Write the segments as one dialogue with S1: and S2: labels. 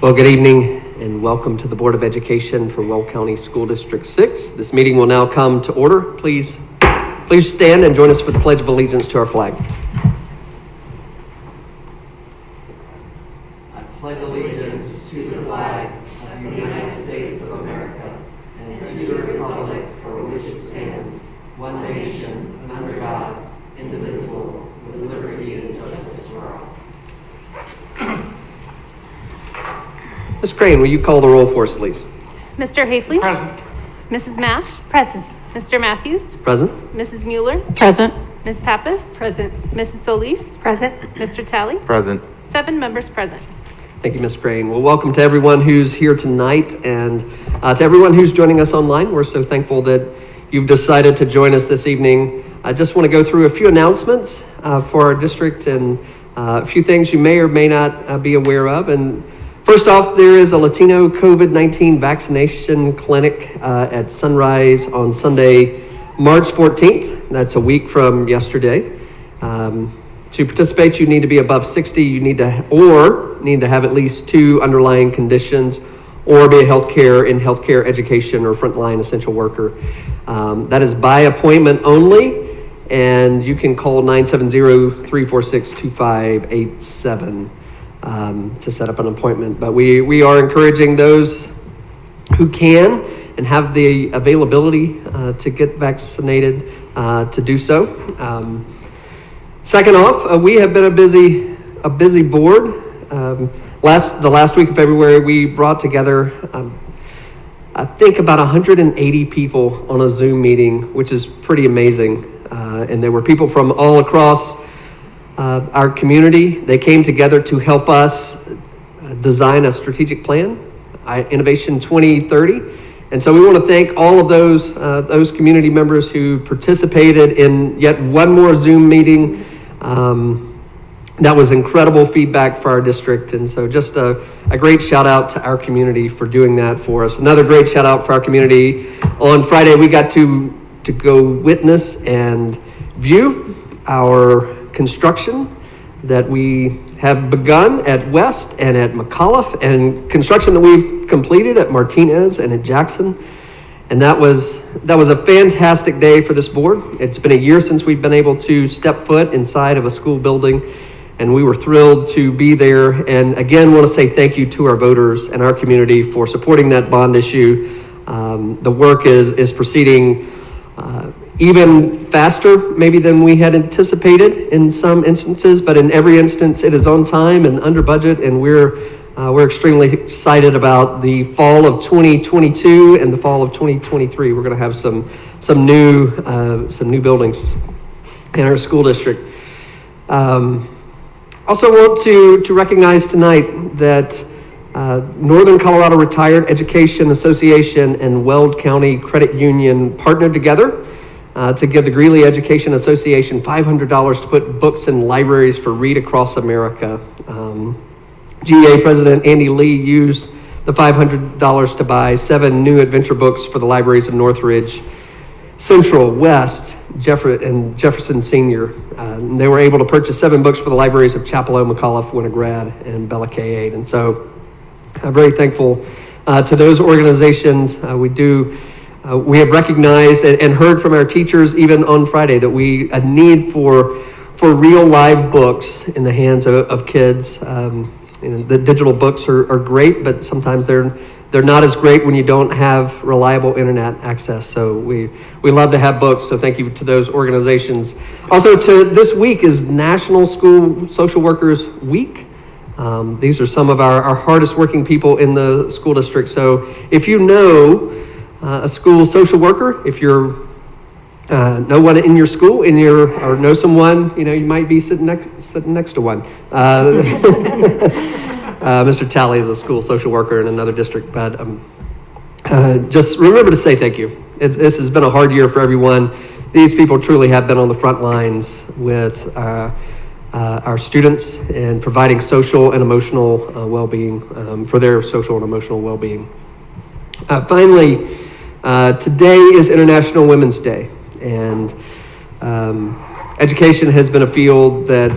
S1: Well, good evening and welcome to the Board of Education for Weld County School District 6. This meeting will now come to order. Please stand and join us for the Pledge of Allegiance to our flag. I pledge allegiance to the flag of the United States of America and to the republic for which it stands, one nation, under God, indivisible, with liberty and justice for all. Ms. Crane, will you call the roll for us, please?
S2: Mr. Hafley?
S3: Present.
S2: Mrs. Mash?
S4: Present.
S2: Mr. Matthews?
S1: Present.
S2: Mrs. Mueller?
S4: Present.
S2: Ms. Pappas?
S4: Present.
S2: Mrs. Solis?
S4: Present.
S2: Mr. Talley?
S3: Present.
S2: 7 members present.
S1: Thank you, Ms. Crane. Well, welcome to everyone who's here tonight and to everyone who's joining us online. We're so thankful that you've decided to join us this evening. I just want to go through a few announcements for our district and a few things you may or may not be aware of. And first off, there is a Latino COVID-19 vaccination clinic at Sunrise on Sunday, March 14th. That's a week from yesterday. To participate, you need to be above 60. You need to have at least 2 underlying conditions or be a healthcare education or frontline essential worker. That is by appointment only, and you can call 970-346-2587 to set up an appointment. But we are encouraging those who can and have the availability to get vaccinated to do so. Second off, we have been a busy board. The last week of February, we brought together, I think about 180 people on a Zoom meeting, which is pretty amazing. And there were people from all across our community. They came together to help us design a strategic plan, Innovation 2030. And so we want to thank all of those community members who participated in yet one more Zoom meeting. That was incredible feedback for our district. And so just a great shout out to our community for doing that for us. Another great shout out for our community. On Friday, we got to go witness and view our construction that we have begun at West and at McAuliffe, and construction that we've completed at Martinez and at Jackson. And that was a fantastic day for this board. It's been a year since we've been able to step foot inside of a school building, and we were thrilled to be there. And again, want to say thank you to our voters and our community for supporting that bond issue. The work is proceeding even faster maybe than we had anticipated in some instances, but in every instance it is on time and under budget, and we're extremely excited about the fall of 2022 and the fall of 2023. We're going to have some new buildings in our school district. Also want to recognize tonight that Northern Colorado Retired Education Association and Weld County Credit Union partnered together to give the Greeley Education Association $500 to put books in libraries for Read Across America. GEA President Andy Lee used the $500 to buy 7 new adventure books for the libraries of Northridge, Central, West, and Jefferson Senior. They were able to purchase 7 books for the libraries of Chapelo, McAuliffe, Winograd, and Bella K8. And so I'm very thankful to those organizations. We have recognized and heard from our teachers even on Friday that a need for real live books in the hands of kids. The digital books are great, but sometimes they're not as great when you don't have reliable internet access. So we love to have books. So thank you to those organizations. Also, this week is National School Social Workers Week. These are some of our hardest working people in the school district. So if you know a school social worker, if you're know one in your school, or know someone, you might be sitting next to one. Mr. Talley is a school social worker in another district, but just remember to say thank you. This has been a hard year for everyone. These people truly have been on the front lines with our students and providing social and emotional well-being for their social and emotional well-being. Finally, today is International Women's Day, and education has been a field that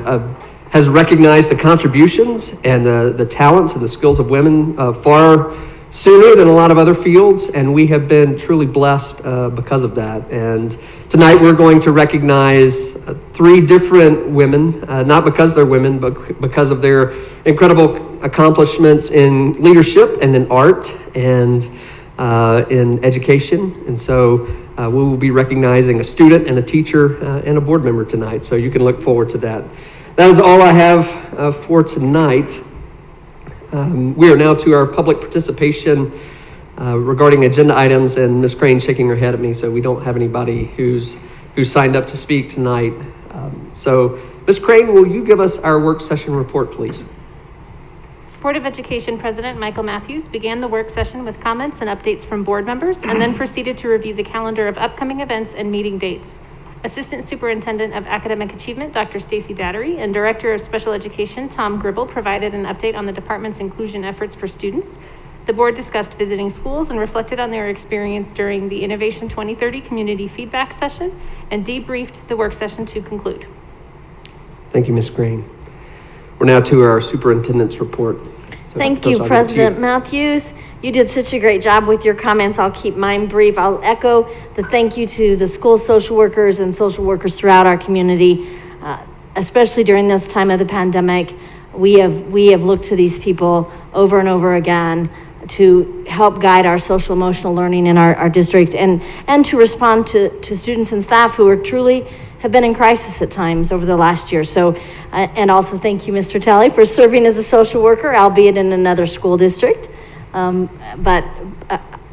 S1: has recognized the contributions and the talents and the skills of women far sooner than a lot of other fields, and we have been truly blessed because of that. And tonight we're going to recognize 3 different women, not because they're women, but because of their incredible accomplishments in leadership and in art and in education. And so we will be recognizing a student and a teacher and a board member tonight, so you can look forward to that. That is all I have for tonight. We are now to our public participation regarding agenda items, and Ms. Crane shaking her head at me, so we don't have anybody who's signed up to speak tonight. So Ms. Crane, will you give us our work session report, please?
S2: Board of Education President Michael Matthews began the work session with comments and updates from board members and then proceeded to review the calendar of upcoming events and meeting dates. Assistant Superintendent of Academic Achievement, Dr. Stacy Dattery, and Director of Special Education, Tom Gribble, provided an update on the department's inclusion efforts for students. The board discussed visiting schools and reflected on their experience during the Innovation 2030 Community Feedback Session and debriefed the work session to conclude.
S1: Thank you, Ms. Crane. We're now to our superintendent's report. So
S3: Thank you, President Matthews. You did such a great job with your comments. I'll keep mine brief. I'll echo the thank you to the school social workers and social workers throughout our community, especially during this time of the pandemic. We have looked to these people over and over again to help guide our social emotional learning in our district and to respond to students and staff who are truly have been in crisis at times over the last year. So, and also thank you, Mr. Talley, for serving as a social worker, albeit in another school district. But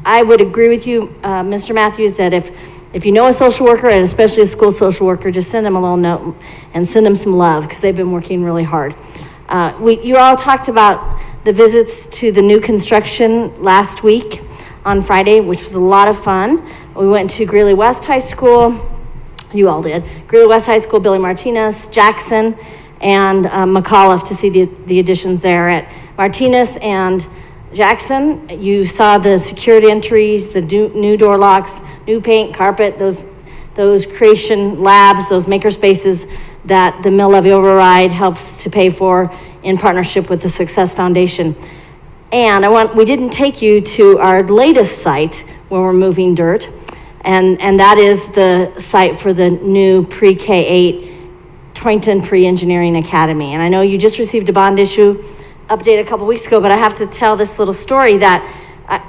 S3: I would agree with you, Mr. Matthews, that if you know a social worker, and especially a school social worker, just send them a little note and send them some love, because they've been working really hard. You all talked about the visits to the new construction last week on Friday, which was a lot of fun. We went to Greeley-West High School. You all did. Greeley-West High School, Billy Martinez, Jackson, and McAuliffe to see the additions there. At Martinez and Jackson, you saw the security entries, the new door locks, new paint, carpet, those creation labs, those maker spaces that the mill levy override helps to pay for in partnership with the Success Foundation. And we didn't take you to our latest site where we're moving dirt. And that is the site for the new pre-K-8 Torrington Pre-Engineering Academy. And I know you just received a bond issue update a couple weeks ago, but I have to tell this little story that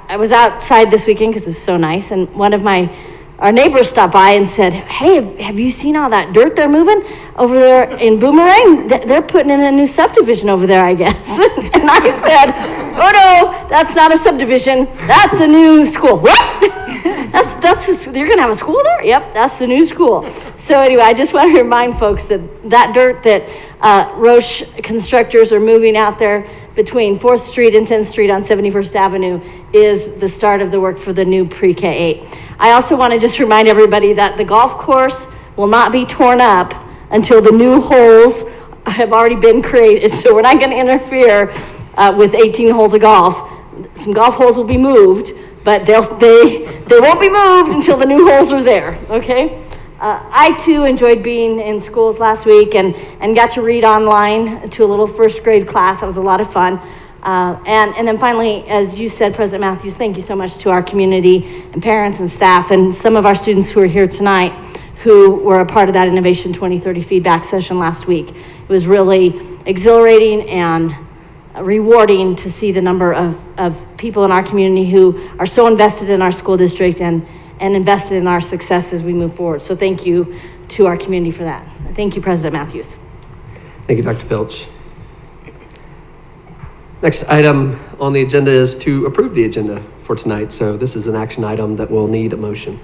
S3: I was outside this weekend because it was so nice, and one of our neighbors stopped by and said, "Hey, have you seen all that dirt they're moving over there in Boomerang? They're putting in a new subdivision over there, I guess." And I said, "Oh no, that's not a subdivision. That's a new school." "What? You're gonna have a school there?" "Yep, that's the new school." So anyway, I just want to remind folks that dirt that Roche constructors are moving out there between 4th Street and 10th Street on 71st Avenue is the start of the work for the new pre-K-8. I also want to just remind everybody that the golf course will not be torn up until the new holes have already been created. So we're not going to interfere with 18 holes of golf. Some golf holes will be moved, but they won't be moved until the new holes are there, okay? I too enjoyed being in schools last week and got to read online to a little 1st grade class. That was a lot of fun. And then finally, as you said, President Matthews, thank you so much to our community and parents and staff and some of our students who are here tonight who were a part of that Innovation 2030 feedback session last week. It was really exhilarating and rewarding to see the number of people in our community who are so invested in our school district and invested in our success as we move forward. So thank you to our community for that. Thank you, President Matthews.
S1: Thank you, Dr. Filch. Next item on the agenda is to approve the agenda for tonight. So this is an action item that will need a motion.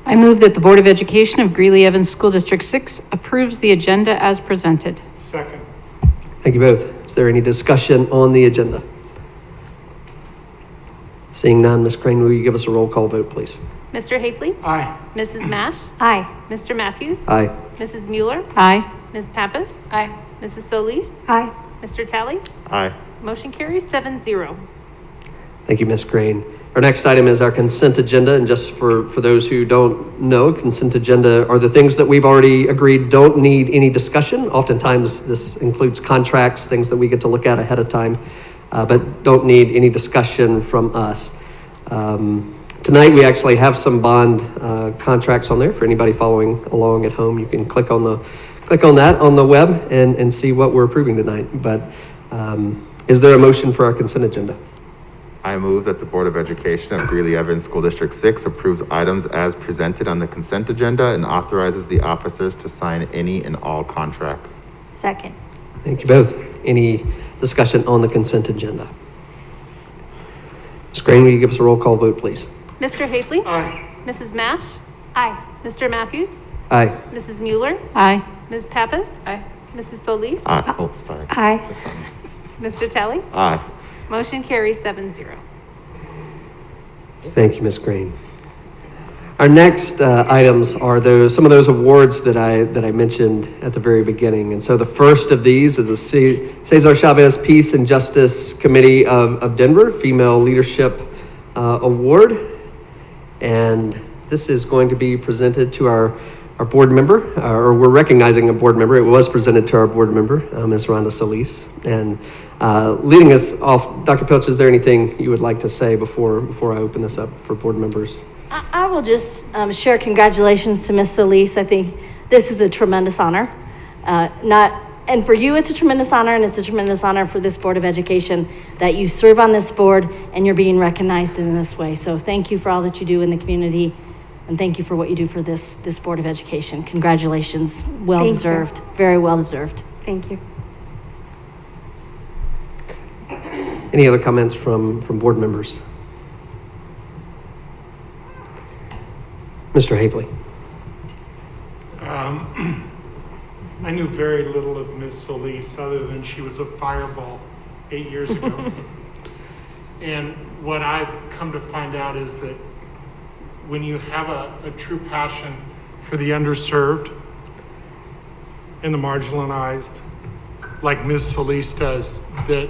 S4: I move that the Board of Education of Greeley-Evans School District 6 approves the agenda as presented.
S5: Second.
S1: Thank you both. Is there any discussion on the agenda? Seeing none, Ms. Crane, will you give us a roll call vote, please?
S2: Mr. Hafley?
S5: Aye.
S2: Mrs. Mash?
S3: Aye.
S2: Mr. Matthews?
S1: Aye.
S2: Mrs. Mueller?
S4: Aye.
S2: Ms. Pappas?
S3: Aye.
S2: Mrs. Solis?
S3: Aye.
S2: Mr. Talley?
S5: Aye.
S2: Motion carries 7-0.
S1: Thank you, Ms. Green. Our next item is our consent agenda, and just for those who don't know, consent agenda are the things that we've already agreed don't need any discussion. Oftentimes, this includes contracts, things that we get to look at ahead of time, but don't need any discussion from us. Tonight, we actually have some bond contracts on there. For anybody following along at home, you can click on that on the web and see what we're approving tonight. But is there a motion for our consent agenda?
S5: I move that the Board of Education of Greeley-Evans School District 6 approves items as presented on the consent agenda and authorizes the officers to sign any and all contracts.
S3: Second.
S1: Thank you both. Any discussion on the consent agenda? Ms. Green, will you give us a roll call vote, please?
S2: Mr. Hafley?
S6: Aye.
S2: Mrs. Mash?
S3: Aye.
S2: Mr. Matthews?
S1: Aye.
S2: Mrs. Mueller?
S4: Aye.
S2: Ms. Pappas?
S4: Aye.
S2: Mrs. Solis?
S5: Aye. Oh, sorry.
S3: Aye.
S5: That's not me.
S2: Mr. Talley?
S5: Aye.
S2: Motion carries 7-0.
S1: Thank you, Ms. Green. Our next items are some of those awards that I mentioned at the very beginning. And so the first of these is a Cesar Chavez Peace and Justice Committee of Denver Female Leadership Award. And this is going to be presented to our board member, or we're recognizing a board member. It was presented to our board member, Ms. Rhonda Solis. And leading us off, Dr. Pilch, is there anything you would like to say before I open this up for board members?
S3: I will just share congratulations to Ms. Solis. I think this is a tremendous honor. And for you, it's a tremendous honor, and it's a tremendous honor for this Board of Education that you serve on this board and you're being recognized in this way. So thank you for all that you do in the community, and thank you for what you do for this Board of Education. Congratulations. Well deserved. Very well deserved.
S7: Thank you.
S1: Any other comments from board members? Mr. Havley.
S6: I knew very little of Ms. Solis other than she was a fireball 8 years ago. And what I've come to find out is that when you have a true passion for the underserved and the marginalized, like Ms. Solis does, that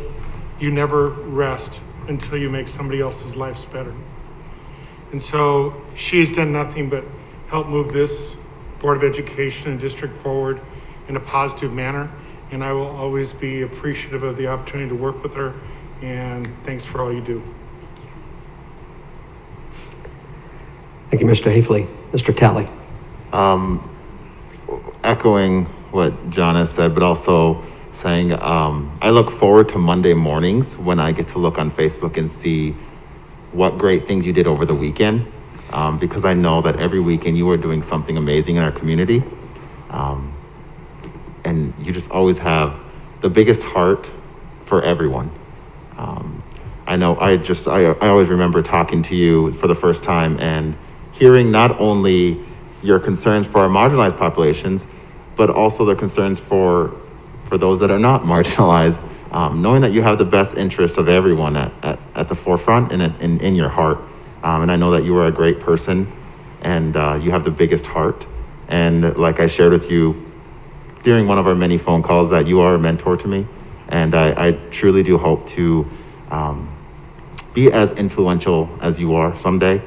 S6: you never rest until you make somebody else's lives better. And so she's done nothing but help move this Board of Education and district forward in a positive manner. And I will always be appreciative of the opportunity to work with her. And thanks for all you do.
S1: Thank you, Mr. Havley. Mr. Talley.
S5: Echoing what John has said, but also saying I look forward to Monday mornings when I get to look on Facebook and see what great things you did over the weekend, because I know that every weekend you are doing something amazing in our community. And you just always have the biggest heart for everyone. I know I always remember talking to you for the first time and hearing not only your concerns for our marginalized populations, but also the concerns for those that are not marginalized, knowing that you have the best interest of everyone at the forefront and in your heart. And I know that you are a great person and you have the biggest heart. And like I shared with you during one of our many phone calls, that you are a mentor to me. And I truly do hope to be as influential as you are someday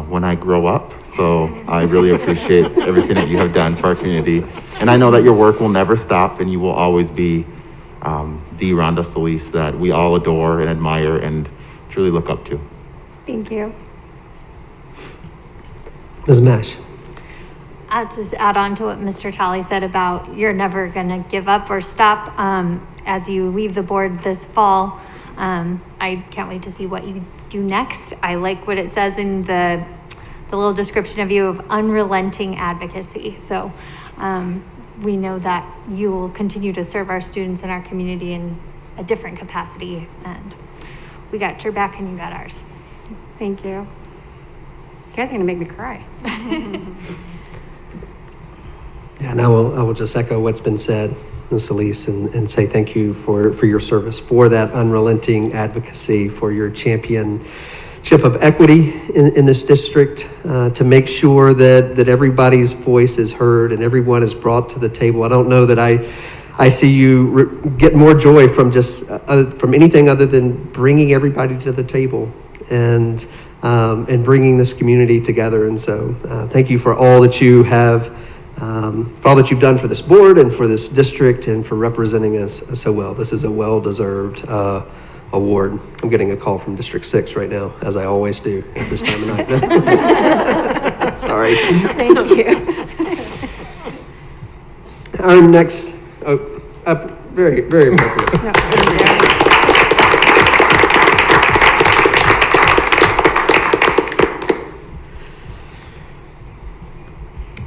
S5: when I grow up. So I really appreciate everything that you have done for our community. And I know that your work will never stop and you will always be the Rhonda Solis that we all adore and admire and truly look up to.
S7: Thank you.
S1: Ms. Mash.
S7: I'll just add on to what Mr. Talley said about you're never going to give up or stop as you leave the board this fall. I can't wait to see what you do next. I like what it says in the little description of you of unrelenting advocacy. So we know that you will continue to serve our students and our community in a different capacity. And we got your back and you got ours.
S8: Thank you. You guys are going to make me cry.
S1: Yeah, and I will just echo what's been said, Ms. Solis, and say thank you for your service, for that unrelenting advocacy, for your championship of equity in this district, to make sure that everybody's voice is heard and everyone is brought to the table. I don't know that I I see you get more joy from just from anything other than bringing everybody to the table and bringing this community together. And so, thank you for all that you have, for all that you've done for this board and for this district and for representing us so well. This is a well-deserved award. I'm getting a call from District 6 right now, as I always do at this time of night. Sorry.
S3: Thank you.
S1: Our next, very, very appropriate.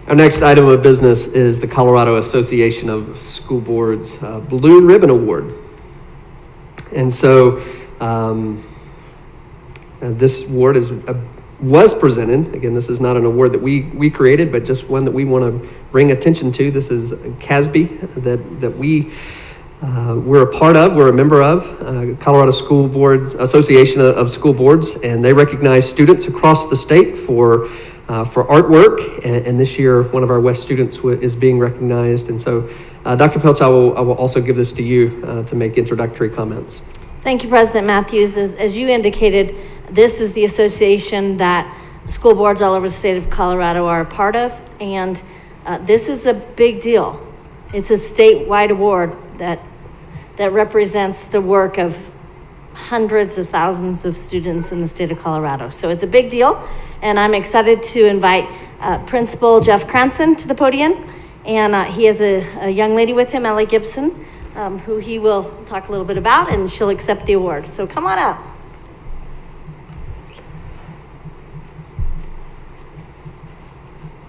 S1: Our next item of business is the Colorado Association of School Boards Blue Ribbon Award. And so this award was presented. Again, this is not an award that we created, but just one that we want to bring attention to. This is CASB that we're a part of, we're a member of, Colorado School Boards Association of School Boards, and they recognize students across the state for artwork, and this year one of our West students is being recognized. And so, Dr. Pilch, I will also give this to you to make introductory comments.
S3: Thank you, President Matthews. As you indicated, this is the association that school boards all over the state of Colorado are a part of, and this is a big deal. It's a statewide award that represents the work of hundreds of thousands of students in the state of Colorado. So it's a big deal, and I'm excited to invite Principal Jeff Cranston to the podium, and he has a young lady with him, Ellie Gibson, who he will talk a little bit about, and she'll accept the award. So come on up.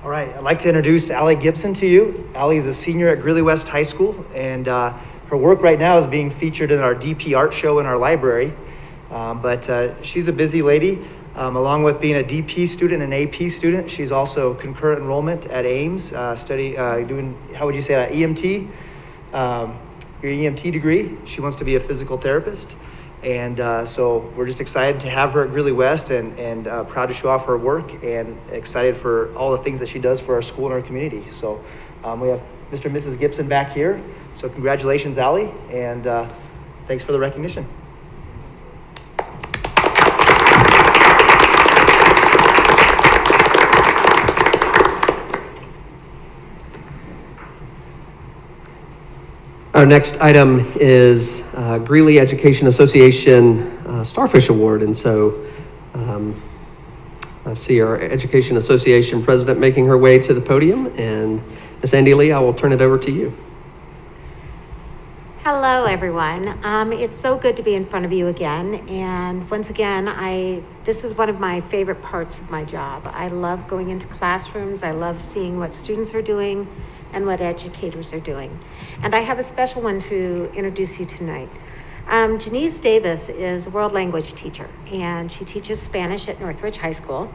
S9: All right, I'd like to introduce Allie Gibson to you. Allie is a senior at Greeley-West High School, and her work right now is being featured in our DP art show in our library. But she's a busy lady. Along with being a DP student and an AP student, she's also concurrent enrollment at Ames, doing, how would you say that, EMT? Your EMT degree. She wants to be a physical therapist. And so we're just excited to have her at Greeley-West and proud to show off her work and excited for all the things that she does for our school and our community. So we have Mr. and Mrs. Gibson back here. So congratulations, Allie, and thanks for the recognition.
S1: Our next item is Greeley Education Association Starfish Award. And so I see our Education Association president making her way to the podium. And Ms. Andy Lee, I will turn it over to you.
S10: Hello, everyone. It's so good to be in front of you again. And once again, this is one of my favorite parts of my job. I love going into classrooms. I love seeing what students are doing and what educators are doing. And I have a special one to introduce you tonight. Janice Davis is a world language teacher, and she teaches Spanish at Northridge High School.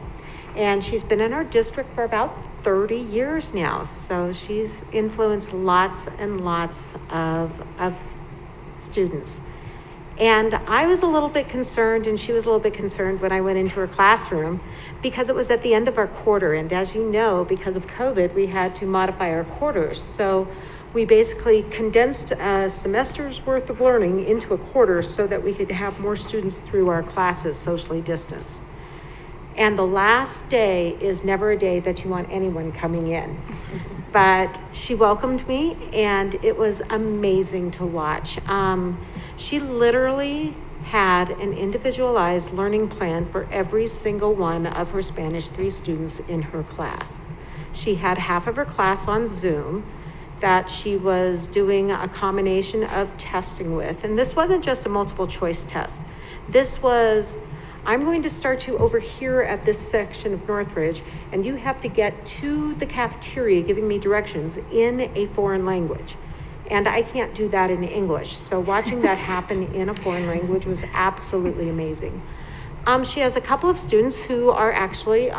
S10: And she's been in our district for about 30 years now. So she's influenced lots and lots of students. And I was a little bit concerned, and she was a little bit concerned when I went into her classroom, because it was at the end of our quarter. And as you know, because of COVID, we had to modify our quarters. So we basically condensed a semester's worth of learning into a quarter so that we could have more students through our classes socially distanced. And the last day is never a day that you want anyone coming in. But she welcomed me, and it was amazing to watch. She literally had an individualized learning plan for every single one of her Spanish 3 students in her class. She had half of her class on Zoom that she was doing a combination of testing with. And this wasn't just a multiple choice test. This was, I'm going to start you over here at this section of Northridge, and you have to get to the cafeteria giving me directions in a foreign language. And I can't do that in English. So watching that happen in a foreign language was absolutely amazing. She has a couple of students who are actually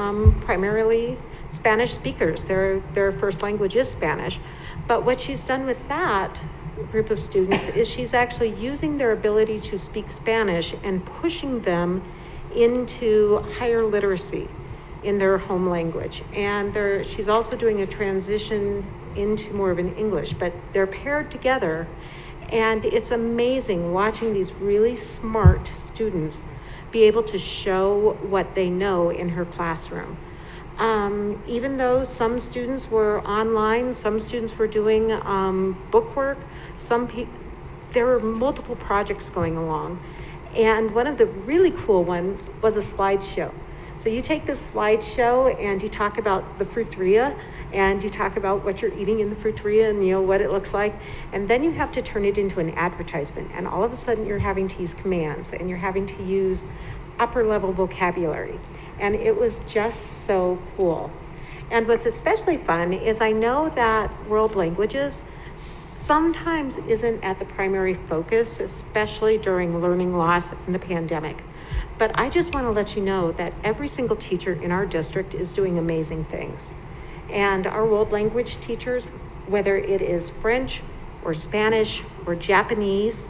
S10: primarily Spanish speakers. Their first language is Spanish. But what she's done with that group of students is she's actually using their ability to speak Spanish and pushing them into higher literacy. in their home language. And she's also doing a transition into more of an English, but they're paired together. And it's amazing watching these really smart students be able to show what they know in her classroom. Even though some students were online, some students were doing bookwork, there were multiple projects going along. And one of the really cool ones was a slideshow. So you take this slideshow and you talk about the fruiteria, and you talk about what you're eating in the fruiteria and what it looks like, and then you have to turn it into an advertisement, and all of a sudden you're having to use commands and you're having to use upper level vocabulary, and it was just so cool. And what's especially fun is I know that world languages sometimes isn't at the primary focus, especially during learning loss in the pandemic. But I just want to let you know that every single teacher in our district is doing amazing things. And our world language teachers, whether it is French or Spanish or Japanese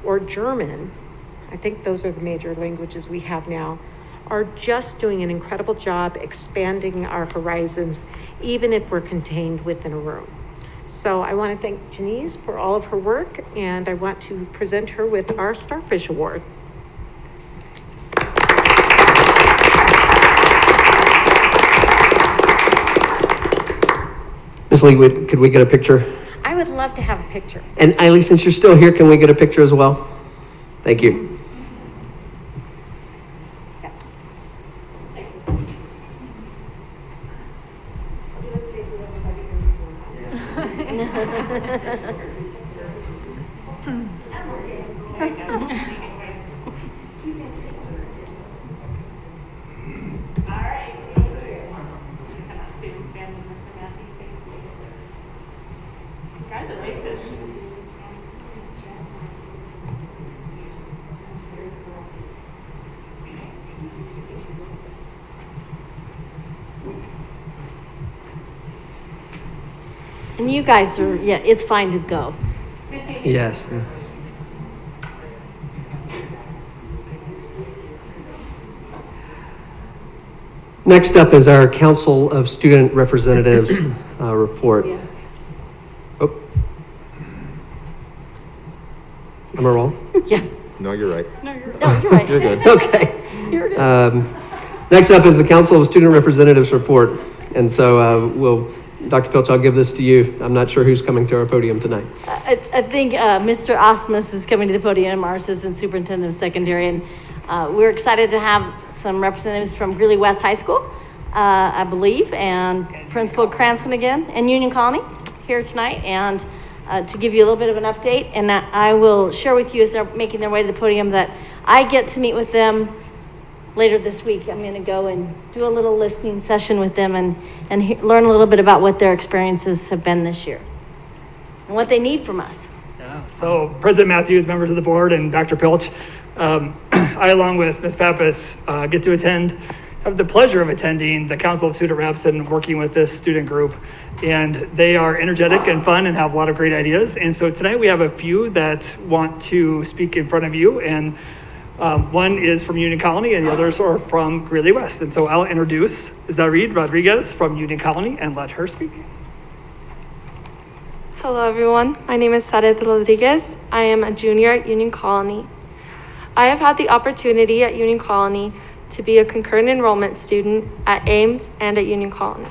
S10: or German, I think those are the major languages we have now, are just doing an incredible job expanding our horizons, even if we're contained within a room. So I want to thank Janice for all of her work, and I want to present her with our Starfish Award.
S1: Ms. Lee, could we get a picture?
S10: I would love to have a picture.
S1: And Eileen, since you're still here, can we get a picture as well? Thank you.
S3: And you guys are, yeah, it's fine to go.
S1: Yes. Next up is our Council of Student Representatives report.
S3: Yeah.
S1: Oh. Am I wrong?
S3: Yeah.
S5: No, you're right.
S3: No, you're right.
S5: You're good.
S1: Okay.
S3: You're good.
S1: Next up is the Council of Student Representatives report. And so Dr. Filch, I'll give this to you. I'm not sure who's coming to our podium tonight.
S3: I think Mr. Osmus is coming to the podium, our Assistant Superintendent of Secondary, and we're excited to have some representatives from Greeley-West High School, I believe, and Principal Cranston again, and Union Colony here tonight, and to give you a little bit of an update. And I will share with you as they're making their way to the podium that I get to meet with them later this week. I'm going to go and do a little listening session with them and learn a little bit about what their experiences have been this year and what they need from us.
S11: Yeah, so President Matthews, members of the board, and Dr. Pilch, I, along with Ms. Pappas, get to have the pleasure of attending the Council of Student Reps and working with this student group. And they are energetic and fun and have a lot of great ideas. And so tonight we have a few that want to speak in front of you. And one is from Union Colony and the others are from Greeley-West. And so I'll introduce Zarid Rodriguez from Union Colony and let her speak.
S12: Hello everyone, my name is Zarid Rodriguez. I am a junior at Union Colony. I have had the opportunity at Union Colony to be a concurrent enrollment student at Ames and at Union Colony.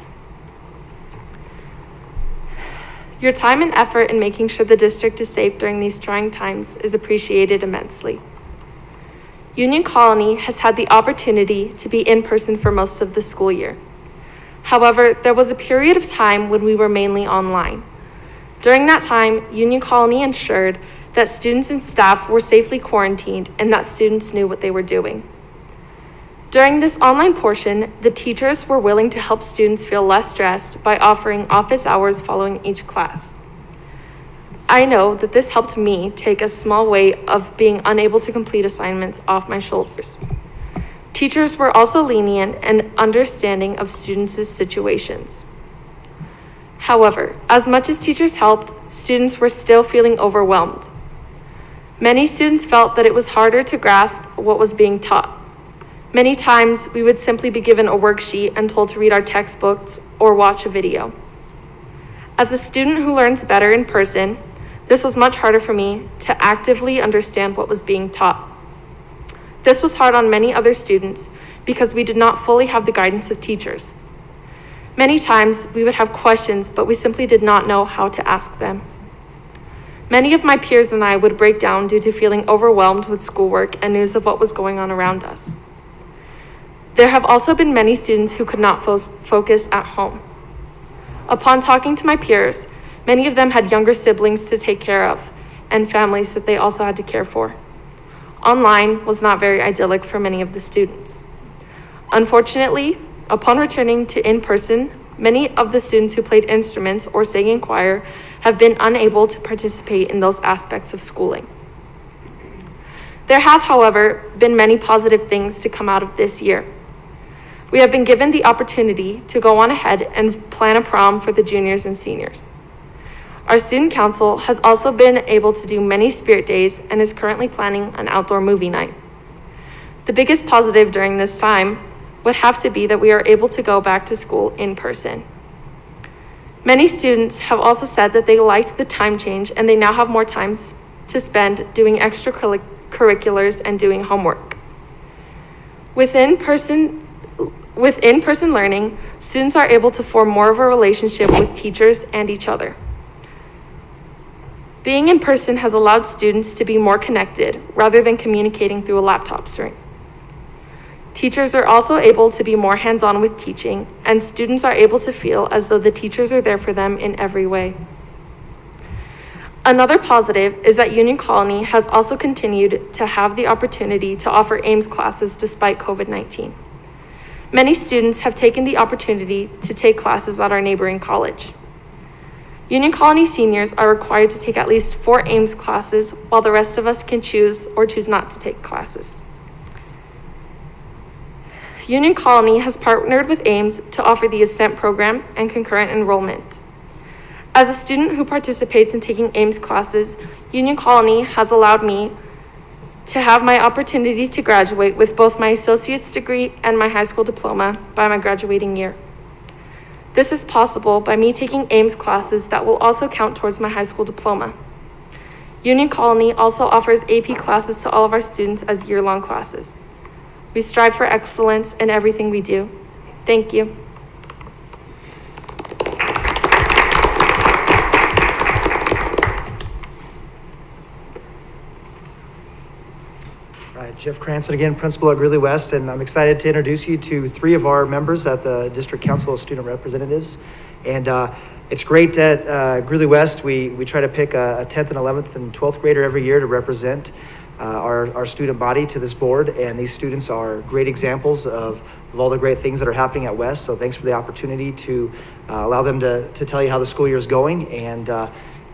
S12: Your time and effort in making sure the district is safe during these trying times is appreciated immensely. Union Colony has had the opportunity to be in person for most of the school year. However, there was a period of time when we were mainly online. During that time, Union Colony ensured that students and staff were safely quarantined and that students knew what they were doing. During this online portion, the teachers were willing to help students feel less stressed by offering office hours following each class. I know that this helped me take a small weight of being unable to complete assignments off my shoulders. Teachers were also lenient and understanding of students' situations. However, as much as teachers helped, students were still feeling overwhelmed. Many students felt that it was harder to grasp what was being taught. Many times, we would simply be given a worksheet and told to read our textbooks or watch a video. As a student who learns better in person, this was much harder for me to actively understand what was being taught. This was hard on many other students because we did not fully have the guidance of teachers. Many times, we would have questions, but we simply did not know how to ask them. Many of my peers and I would break down due to feeling overwhelmed with schoolwork and news of what was going on around us. There have also been many students who could not focus at home. Upon talking to my peers, many of them had younger siblings to take care of and families that they also had to care for. Online was not very idyllic for many of the students. Unfortunately, upon returning to in-person, many of the students who played instruments or sang in choir have been unable to participate in those aspects of schooling. There have, however, been many positive things to come out of this year. We have been given the opportunity to go on ahead and plan a prom for the juniors and seniors. Our student council has also been able to do many spirit days and is currently planning an outdoor movie night. The biggest positive during this time would have to be that we are able to go back to school in person. Many students have also said that they liked the time change and they now have more time to spend doing extracurriculars and doing homework. With in-person learning, students are able to form more of a relationship with teachers and each other. Being in person has allowed students to be more connected rather than communicating through a laptop screen. Teachers are also able to be more hands-on with teaching, and students are able to feel as though the teachers are there for them in every way. Another positive is that Union Colony has also continued to have the opportunity to offer Ames classes despite COVID-19. Many students have taken the opportunity to take classes at our neighboring college. Union Colony seniors are required to take at least 4 Ames classes, while the rest of us can choose or choose not to take classes. Union Colony has partnered with Ames to offer the Ascent program and concurrent enrollment. As a student who participates in taking Ames classes, Union Colony has allowed me to have my opportunity to graduate with both my associate's degree and my high school diploma by my graduating year. This is possible by me taking Ames classes that will also count towards my high school diploma. Union Colony also offers AP classes to all of our students as year-long classes. We strive for excellence in everything we do. Thank you.
S9: All right, Jeff Cranston again, principal at Greeley-West, and I'm excited to introduce you to 3 of our members at the District Council of Student Representatives. And it's great at Greeley-West, we try to pick a 10th and 11th and 12th grader every year to represent our student body to this board, and these students are great examples of all the great things that are happening at West. So thanks for the opportunity to allow them to tell you how the school year is going and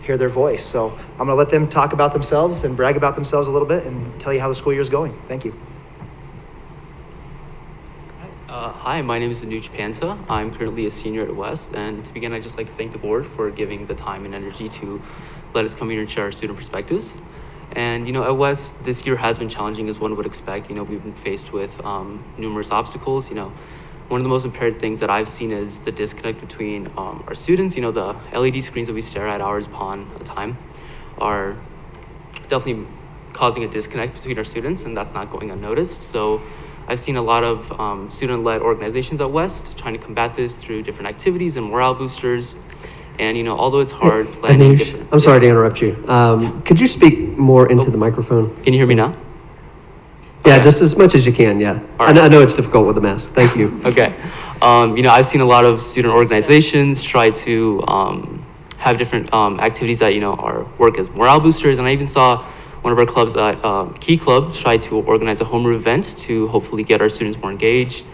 S9: hear their voice. So I'm gonna let them talk about themselves and brag about themselves a little bit and tell you how the school year is going. Thank you.
S13: Hi, my name is Annoucements Panta. I'm currently a senior at West, and to begin, I'd just like to thank the board for giving the time and energy to let us come here and share our student perspectives. And, at West, this year has been challenging as one would expect. We've been faced with numerous obstacles. One of the most impaired things that I've seen is the disconnect between our students. The LED screens that we stare at hours upon a time are definitely causing a disconnect between our students, and that's not going unnoticed. So I've seen a lot of student-led organizations at West trying to combat this through different activities and morale boosters. And, although it's hard planning different...
S1: I'm sorry to interrupt you. Could you speak more into the microphone?
S13: Can you hear me now?
S1: Yeah, just as much as you can, yeah.
S13: Right.
S1: I know it's difficult with the mask. Thank you.
S13: Okay. I've seen a lot of student organizations try to have different activities that, work as morale boosters. And I even saw one of our clubs at Key Club try to organize a homeroom event to hopefully get our students more engaged.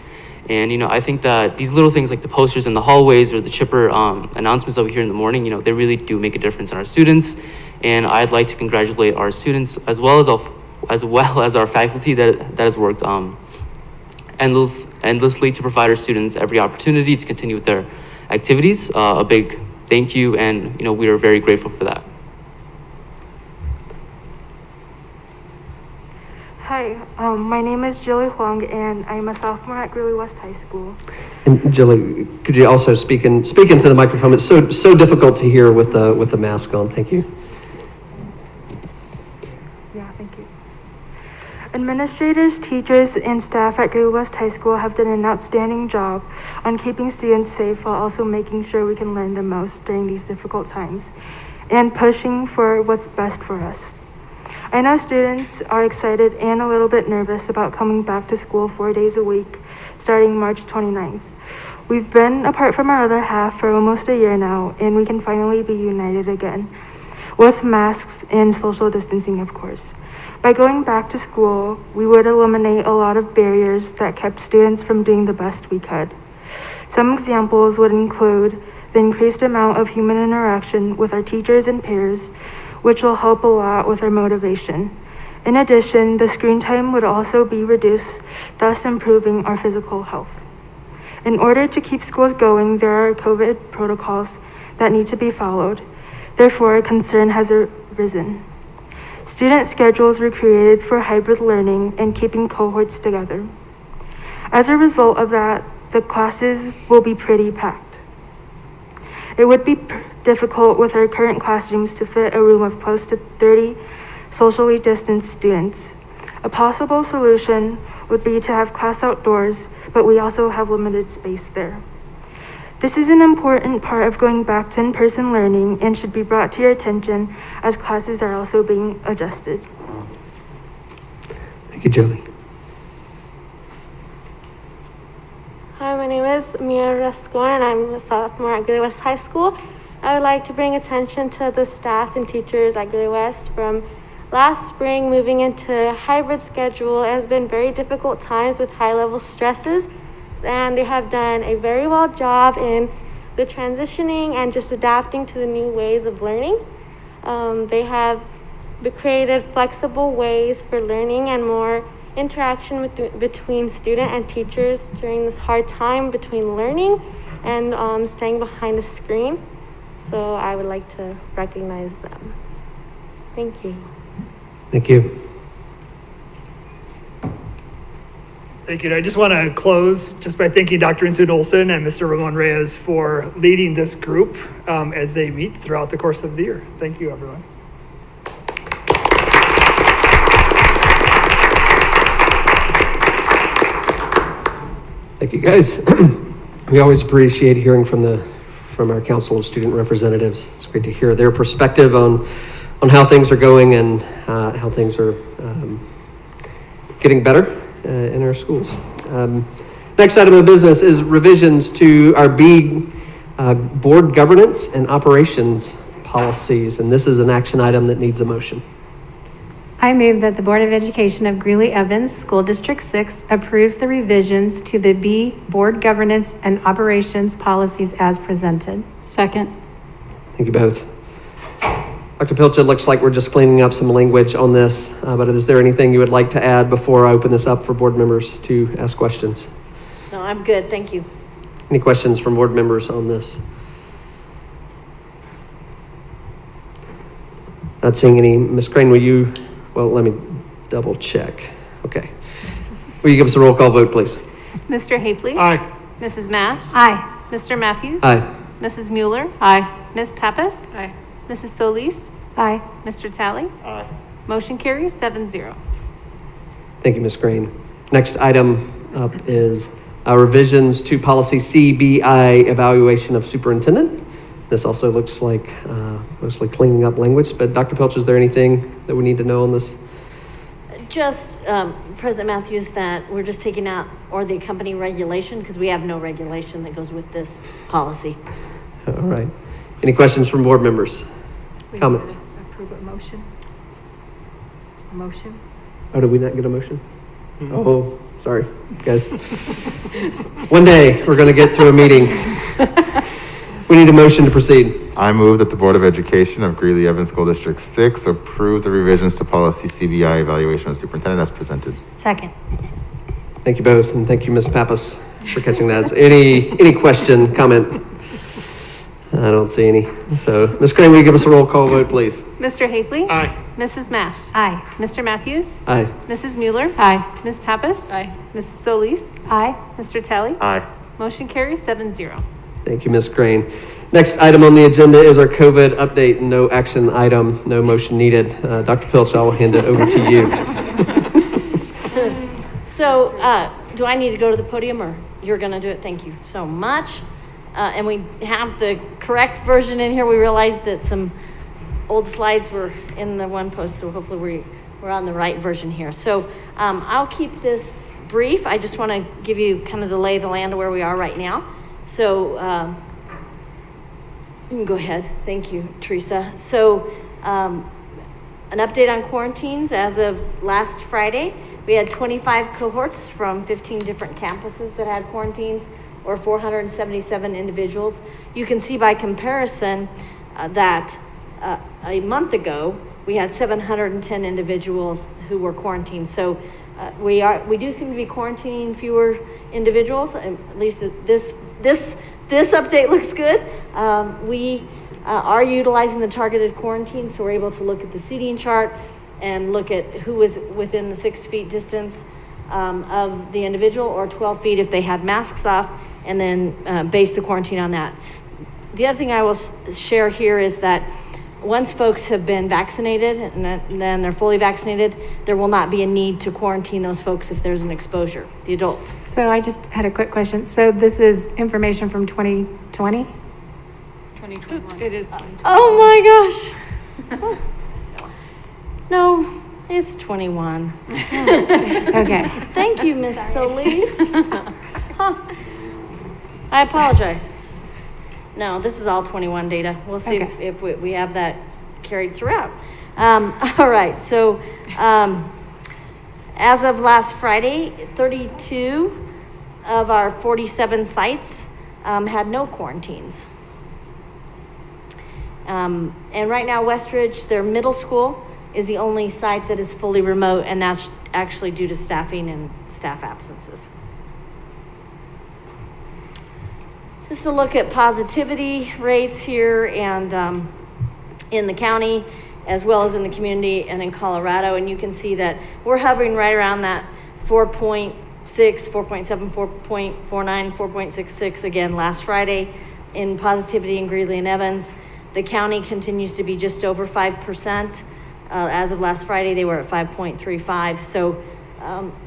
S13: And, I think that these little things like the posters in the hallways or the chipper announcements that we hear in the morning, they really do make a difference in our students. And I'd like to congratulate our students as well as our faculty that has worked endlessly to provide our students every opportunity to continue with their activities. A big thank you, and we are very grateful for that.
S14: Hi, My name is Julie Huang, and I'm a sophomore at Greeley-West High School.
S1: And Julie, could you also speak into the microphone? It's so difficult to hear with the mask on. Thank you.
S14: Yeah, thank you. Administrators, teachers, and staff at Greeley-West High School have done an outstanding job on keeping students safe while also making sure we can learn the most during these difficult times and pushing for what's best for us. I know students are excited and a little bit nervous about coming back to school 4 days a week, starting March 29th. We've been apart from our other half for almost a year now, and we can finally be united again, with masks and social distancing, of course. By going back to school, we would eliminate a lot of barriers that kept students from doing the best we could. Some examples would include the increased amount of human interaction with our teachers and peers, which will help a lot with our motivation. In addition, the screen time would also be reduced, thus improving our physical health. In order to keep schools going, there are COVID protocols that need to be followed. Therefore, a concern has arisen. Student schedules were created for hybrid learning and keeping cohorts together. As a result of that, the classes will be pretty packed. It would be difficult with our current classrooms to fit a room of close to 30 socially distanced students. A possible solution would be to have class outdoors, but we also have limited space there. This is an important part of going back to in-person learning and should be brought to your attention as classes are also being adjusted.
S1: Thank you, Julie.
S15: Hi, my name is Mia Rascor, and I'm a sophomore at Greeley-West High School. I would like to bring attention to the staff and teachers at Greeley-West. From last spring, moving into a hybrid schedule has been very difficult times with high-level stresses, and they have done a very well job in the transitioning and just adapting to the new ways of learning. They have created flexible ways for learning and more interaction between student and teachers during this hard time between learning and staying behind a screen. So I would like to recognize them. Thank you.
S1: Thank you.
S11: Thank you. And I just want to close just by thanking Dr. Insud Olson and Mr. Ramon Reyes for leading this group as they meet throughout the course of the year. Thank you, everyone.
S1: Thank you, guys. We always appreciate hearing from our Council of Student Representatives. It's great to hear their perspective on how things are going and how things are getting better in our schools. Next item of business is revisions to our board governance and operations policies, and this is an action item that needs a motion.
S8: I move that the Board of Education of Greeley-Evans School District 6 approves the revisions to the B Board Governance and Operations policies as presented.
S4: Second.
S1: Thank you both. Dr. Pilch, it looks like we're just cleaning up some language on this, but is there anything you would like to add before I open this up for board members to ask questions?
S3: No, I'm good, thank you.
S1: Any questions from board members on this? Not seeing any. Ms. Crane, will you, well, let me double check. Okay. Will you give us a roll call vote, please?
S2: Mr. Hafley?
S6: Aye.
S2: Mrs. Mash?
S8: Aye.
S2: Mr. Matthews?
S1: Aye.
S2: Mrs. Mueller?
S4: Aye.
S2: Ms. Pappas?
S4: Aye.
S2: Mrs. Solis?
S8: Aye.
S2: Mr. Talley?
S5: Aye.
S2: Motion carries 7-0.
S1: Thank you, Ms. Crane. Next item up is revisions to policy CBI, evaluation of superintendent. This also looks like mostly cleaning up language, but Dr. Pilch, is there anything that we need to know on this?
S3: Just, President Matthews, that we're just taking out, or the accompanying regulation, because we have no regulation that goes with this policy.
S1: All right. Any questions from board members? Comments?
S10: Approve a motion. A motion?
S1: Oh, did we not get a motion? Oh, sorry, guys. One day, we're going to get through a meeting. We need a motion to proceed.
S5: I move that the Board of Education of Greeley-Evans School District 6 approve the revisions to policy CBI, evaluation of superintendent as presented.
S8: Second.
S1: Thank you both, and thank you, Ms. Pappas, for catching that. Any question, comment? I don't see any. So, Ms. Crane, will you give us a roll call vote, please?
S2: Mr. Haefely?
S6: Aye.
S2: Mrs. Mash?
S8: Aye.
S2: Mr. Matthews?
S1: Aye.
S2: Mrs. Mueller?
S4: Aye.
S2: Ms. Pappas?
S4: Aye.
S2: Mrs. Solis?
S8: Aye.
S2: Mr. Tally?
S5: Aye.
S2: Motion carries 7-0.
S1: Thank you, Ms. Crane. Next item on the agenda is our COVID update. No action item, no motion needed. Dr. Pilch, I will hand it over to you.
S3: So, do I need to go to the podium or you're gonna do it? Thank you so much. And we have the correct version in here. We realized that some old slides were in the one post, so hopefully we're on the right version here. So, I'll keep this brief. I just want to give you kind of the lay of the land of where we are right now. So, you can go ahead. Thank you, Teresa. So, an update on quarantines. As of last Friday, we had 25 cohorts from 15 different campuses that had quarantines, or 477 individuals. You can see by comparison that a month ago, we had 710 individuals who were quarantined. So we do seem to be quarantining fewer individuals. At least this update looks good. We are utilizing the targeted quarantine, so we're able to look at the seating chart and look at who was within the 6 feet distance of the individual, or 12 feet if they had masks off, and then base the quarantine on that. The other thing I will share here is that once folks have been vaccinated and then they're fully vaccinated, there will not be a need to quarantine those folks if there's an exposure, the adults.
S8: So I just had a quick question. So this is information from 2020?
S4: 2021. It is 2021.
S3: Oh my gosh. No, it's 21.
S8: Okay.
S3: Thank you, Miss Solis. I apologize. No, this is all 21 data. We'll see
S8: Okay.
S3: if we have that carried throughout. All right, so as of last Friday, 32 of our 47 sites had no quarantines. And right now, Westridge, their middle school, is the only site that is fully remote, and that's actually due to staffing and staff absences. Just to look at positivity rates here and in the county, as well as in the community and in Colorado, and you can see that we're hovering right around that 4.6, 4.7, 4.49, 4.66 again last Friday in positivity in Greeley-Evans. The county continues to be just over 5%. As of last Friday, they were at 5.35. So,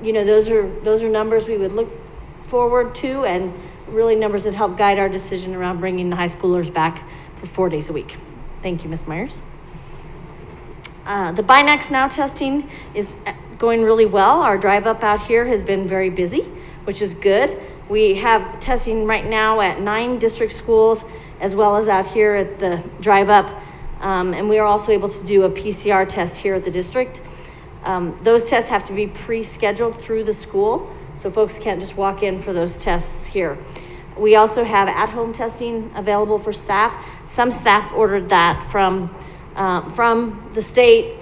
S3: you know, those are numbers we would look forward to, and really numbers that help guide our decision around bringing the high schoolers back for 4 days a week. Thank you, Ms. Myers. The Binax Now testing is going really well. Our drive up out here has been very busy, which is good. We have testing right now at 9 district schools, as well as out here at the drive up. And we are also able to do a PCR test here at the district. Those tests have to be pre-scheduled through the school, so folks can't just walk in for those tests here. We also have at-home testing available for staff. Some staff ordered that from the state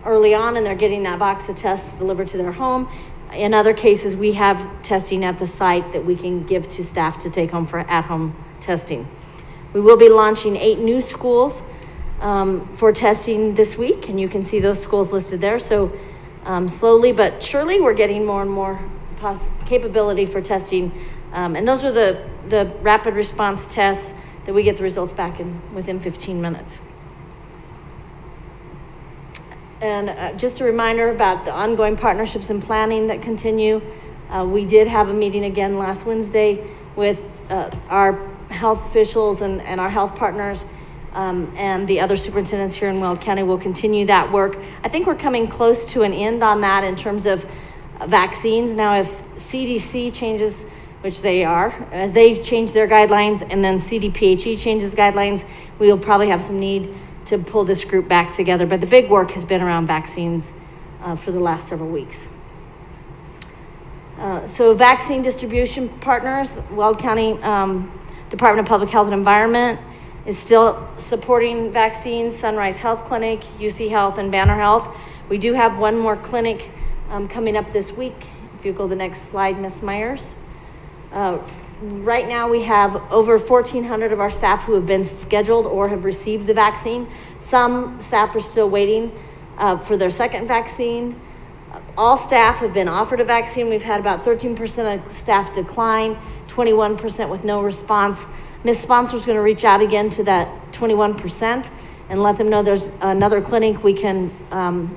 S3: early on, and they're getting that box of tests delivered to their home. In other cases, we have testing at the site that we can give to staff to take home for at-home testing. We will be launching 8 new schools for testing this week, and you can see those schools listed there. So slowly but surely, we're getting more and more capability for testing. And those are the rapid response tests that we get the results back within 15 minutes. And just a reminder about the ongoing partnerships and planning that continue. We did have a meeting again last Wednesday with our health officials and our health partners, and the other superintendents here in Weld County will continue that work. I think we're coming close to an end on that in terms of vaccines. Now, if CDC changes, which they are, as they change their guidelines, and then CDPHE changes guidelines, we will probably have some need to pull this group back together. But the big work has been around vaccines for the last several weeks. So vaccine distribution partners, Weld County Department of Public Health and Environment is still supporting vaccines, Sunrise Health Clinic, UC Health, and Banner Health. We do have one more clinic coming up this week. If you go to the next slide, Ms. Myers. right now we have over 1,400 of our staff who have been scheduled or have received the vaccine. Some staff are still waiting for their second vaccine. All staff have been offered a vaccine. We've had about 13% of staff decline, 21% with no response. Ms. Sponsor's going to reach out again to that 21% and let them know there's another clinic we can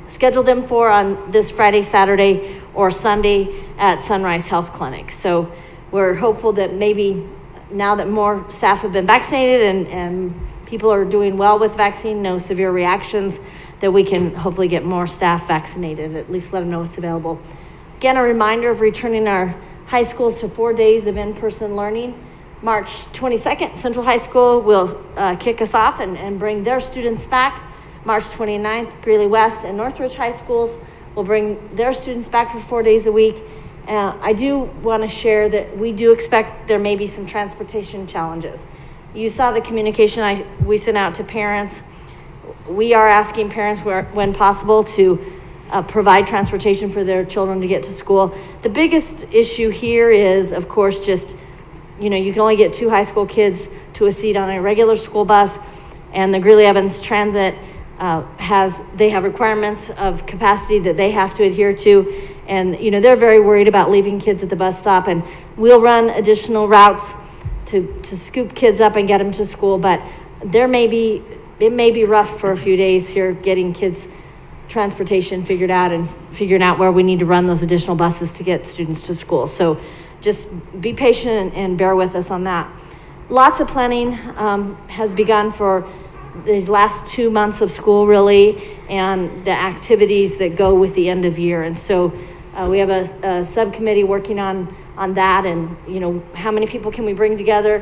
S3: schedule them for on this Friday, Saturday, or Sunday at Sunrise Health Clinic. So we're hopeful that maybe now that more staff have been vaccinated and people are doing well with vaccine, no severe reactions, that we can hopefully get more staff vaccinated, at least let them know it's available. Again, a reminder of returning our high schools to 4 days of in-person learning. March 22nd, Central High School will kick us off and bring their students back. March 29th, Greeley West and Northridge High Schools will bring their students back for 4 days a week. I do want to share that we do expect there may be some transportation challenges. You saw the communication we sent out to parents. We are asking parents when possible to provide transportation for their children to get to school. The biggest issue here is, of course, just, you can only get 2 high school kids to a seat on a regular school bus, and the Greeley-Evans Transit they have requirements of capacity that they have to adhere to, and they're very worried about leaving kids at the bus stop, and we'll run additional routes to scoop kids up and get them to school, but it may be rough for a few days here getting kids transportation figured out and figuring out where we need to run those additional buses to get students to school. So just be patient and bear with us on that. Lots of planning has begun for these last 2 months of school, really, and the activities that go with the end of year. And so we have a subcommittee working on that, and how many people can we bring together,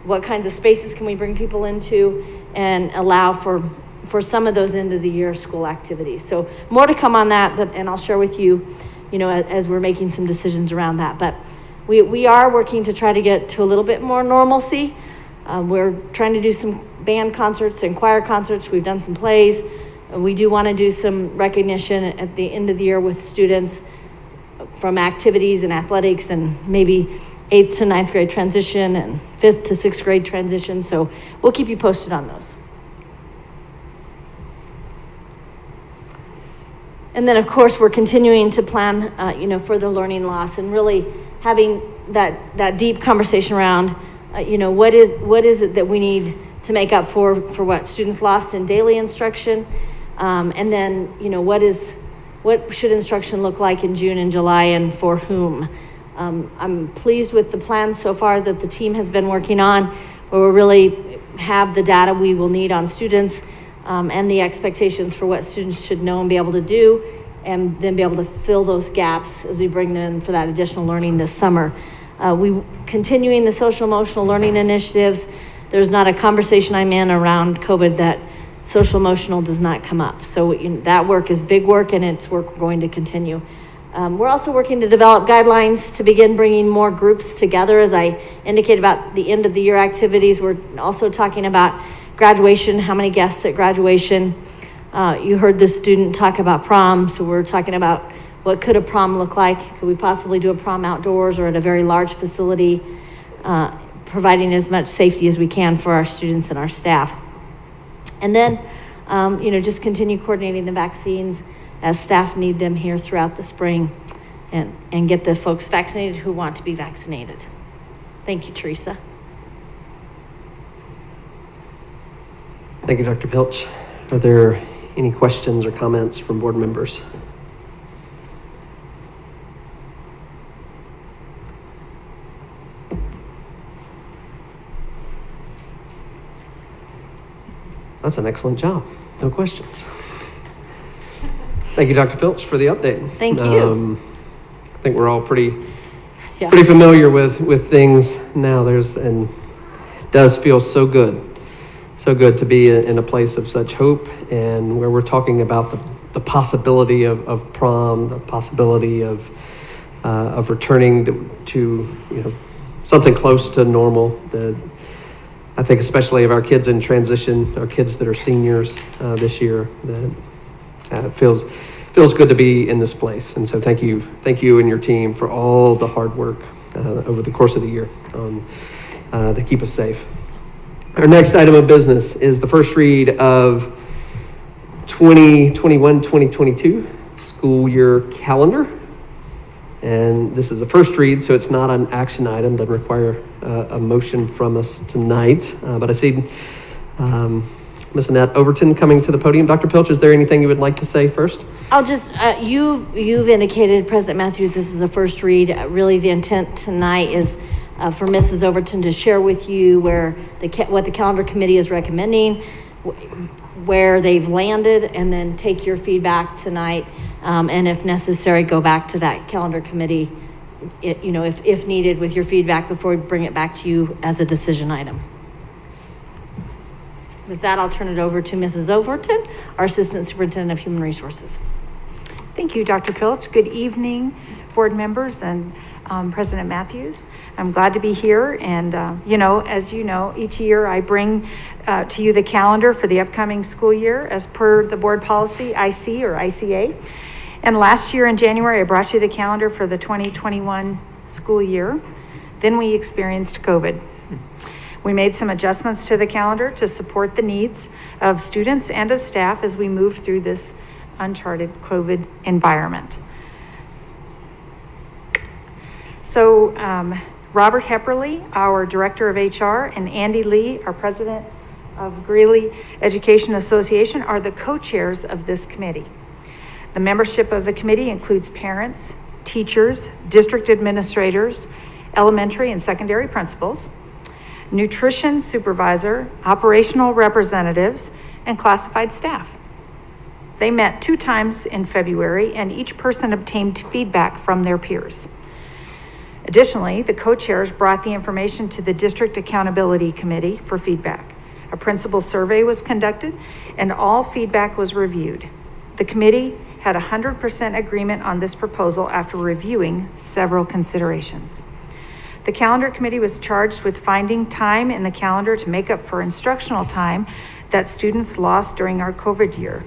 S3: what kinds of spaces can we bring people into, and allow for some of those end of the year school activities. So more to come on that, and I'll share with you, as we're making some decisions around that. But we are working to try to get to a little bit more normalcy. We're trying to do some band concerts and choir concerts. We've done some plays. We do want to do some recognition at the end of the year with students from activities and athletics, and maybe 8th to 9th grade transition and 5th to 6th grade transition. So we'll keep you posted on those. And then, of course, we're continuing to plan, for the learning loss, and really having that deep conversation around, what is it that we need to make up for what students lost in daily instruction, and then, what should instruction look like in June and July, and for whom. I'm pleased with the plans so far that the team has been working on, where we really have the data we will need on students, and the expectations for what students should know and be able to do, and then be able to fill those gaps as we bring them in for that additional learning this summer. We continuing the social emotional learning initiatives. There's not a conversation I'm in around COVID that social emotional does not come up. So that work is big work, and it's work we're going to continue. We're also working to develop guidelines to begin bringing more groups together. As I indicated about the end of the year activities, we're also talking about graduation, how many guests at graduation. You heard the student talk about prom, so we're talking about what could a prom look like. Could we possibly do a prom outdoors or at a very large facility, providing as much safety as we can for our students and our staff. And then, just continue coordinating the vaccines as staff need them here throughout the spring, and get the folks vaccinated who want to be vaccinated. Thank you, Teresa.
S1: Thank you, Dr. Pilch. Are there any questions or comments from board members? That's an excellent job. No questions. Thank you, Dr. Pilch, for the update.
S3: Thank you.
S1: I think we're all pretty familiar with things now. And it does feel so good to be in a place of such hope, and where we're talking about the possibility of prom, the possibility of returning to something close to normal. I think especially of our kids in transition, our kids that are seniors this year, that feels good to be in this place. And so thank you and your team for all the hard work over the course of the year to keep us safe. Our next item of business is the first read of 2021-2022 school year calendar. And this is a first read, so it's not an action item, doesn't require a motion from us tonight. But I see Ms. Annette Overton coming to the podium. Dr. Pilch, is there anything you would like to say first?
S3: I'll just, you've indicated, President Matthews, this is a first read. Really, the intent tonight is for Mrs. Overton to share with you what the calendar committee is recommending, where they've landed, and then take your feedback tonight. And if necessary, go back to that calendar committee, if needed, with your feedback before we bring it back to you as a decision item. With that, I'll turn it over to Mrs. Overton, our Assistant Superintendent of Human Resources.
S16: Thank you, Dr. Pilch. Good evening, board members and President Matthews. I'm glad to be here. And, as you know, each year I bring to you the calendar for the upcoming school year as per the board policy IC or ICA. And last year in January, I brought you the calendar for the 2021 school year. Then we experienced COVID. We made some adjustments to the calendar to support the needs of students and of staff as we moved through this uncharted COVID environment. So Robert Hepperly, our Director of HR, and Andy Lee, our President of Greeley Education Association, are the co-chairs of this committee. The membership of the committee includes parents, teachers, district administrators, elementary and secondary principals, nutrition supervisor, operational representatives, and classified staff. They met 2 times in February, and each person obtained feedback from their peers. Additionally, the co-chairs brought the information to the District Accountability Committee for feedback. A principal survey was conducted, and all feedback was reviewed. The committee had 100% agreement on this proposal after reviewing several considerations. The calendar committee was charged with finding time in the calendar to make up for instructional time that students lost during our COVID year.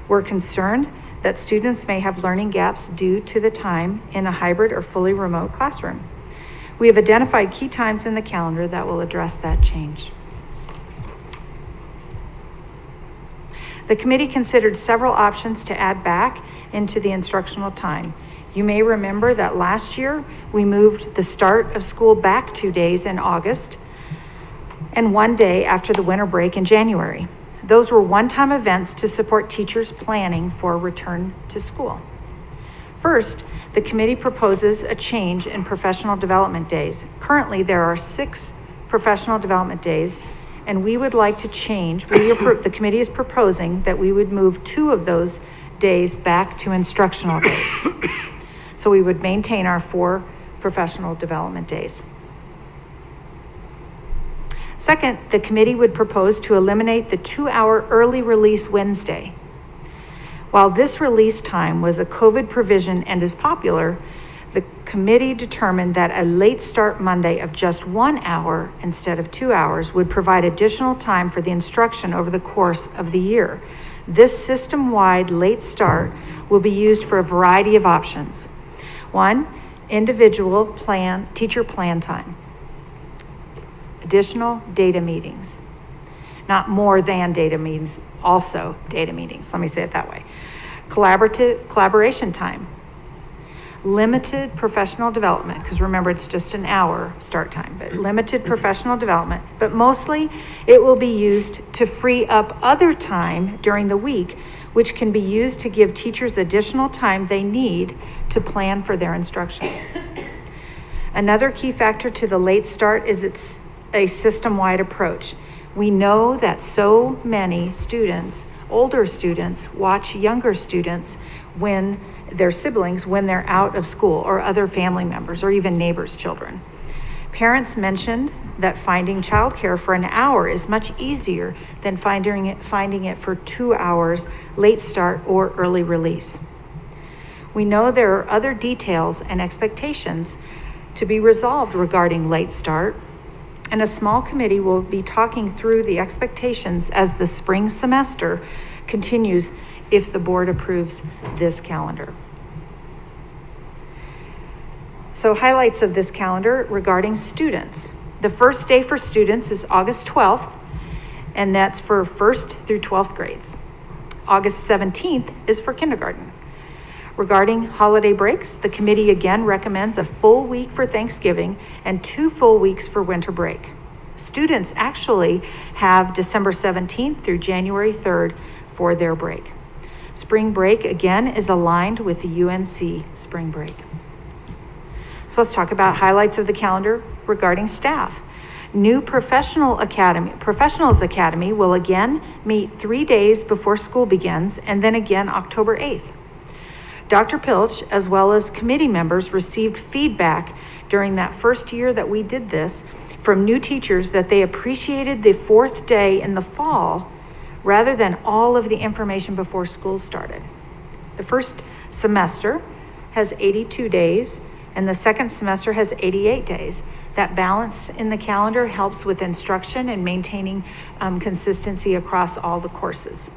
S16: We're concerned that students may have learning gaps due to the time in a hybrid or fully remote classroom. We have identified key times in the calendar that will address that change. The committee considered several options to add back into the instructional time. You may remember that last year we moved the start of school back 2 days in August and 1 day after the winter break in January. Those were one-time events to support teachers planning for return to school. First, the committee proposes a change in professional development days. Currently, there are 6 professional development days, and we would like to change. The committee is proposing that we would move 2 of those days back to instructional days. So we would maintain our 4 professional development days. Second, the committee would propose to eliminate the 2-hour early release Wednesday. While this release time was a COVID provision and is popular, the committee determined that a late start Monday of just 1 hour instead of 2 hours would provide additional time for the instruction over the course of the year. This system-wide late start will be used for a variety of options. 1, individual teacher plan time. Additional data meetings. Not more than data meetings, also data meetings. Let me say it that way. Collaboration time. Limited professional development, because remember it's just an hour start time, but limited professional development. But mostly it will be used to free up other time during the week, which can be used to give teachers additional time they need to plan for their instruction. Another key factor to the late start is it's a system-wide approach. We know that so many students, older students, watch younger students when their siblings when they're out of school, or other family members, or even neighbors' children. Parents mentioned that finding childcare for an hour is much easier than finding it for 2 hours late start or early release. We know there are other details and expectations to be resolved regarding late start, and a small committee will be talking through the expectations as the spring semester continues if the board approves this calendar. So highlights of this calendar regarding students. The first day for students is August 12th, and that's for 1st through 12th grades. August 17th is for kindergarten. Regarding holiday breaks, the committee again recommends a full week for Thanksgiving and 2 full weeks for winter break. Students actually have December 17th through January 3rd for their break. Spring break, again, is aligned with the UNC spring break. So let's talk about highlights of the calendar regarding staff. New Professionals Academy will again meet 3 days before school begins, and then again October 8th. Dr. Pilch, as well as committee members, received feedback during that first year that we did this from new teachers that they appreciated the 4th day in the fall rather than all of the information before school started. The first semester has 82 days, and the second semester has 88 days. That balance in the calendar helps with instruction and maintaining consistency across all the courses.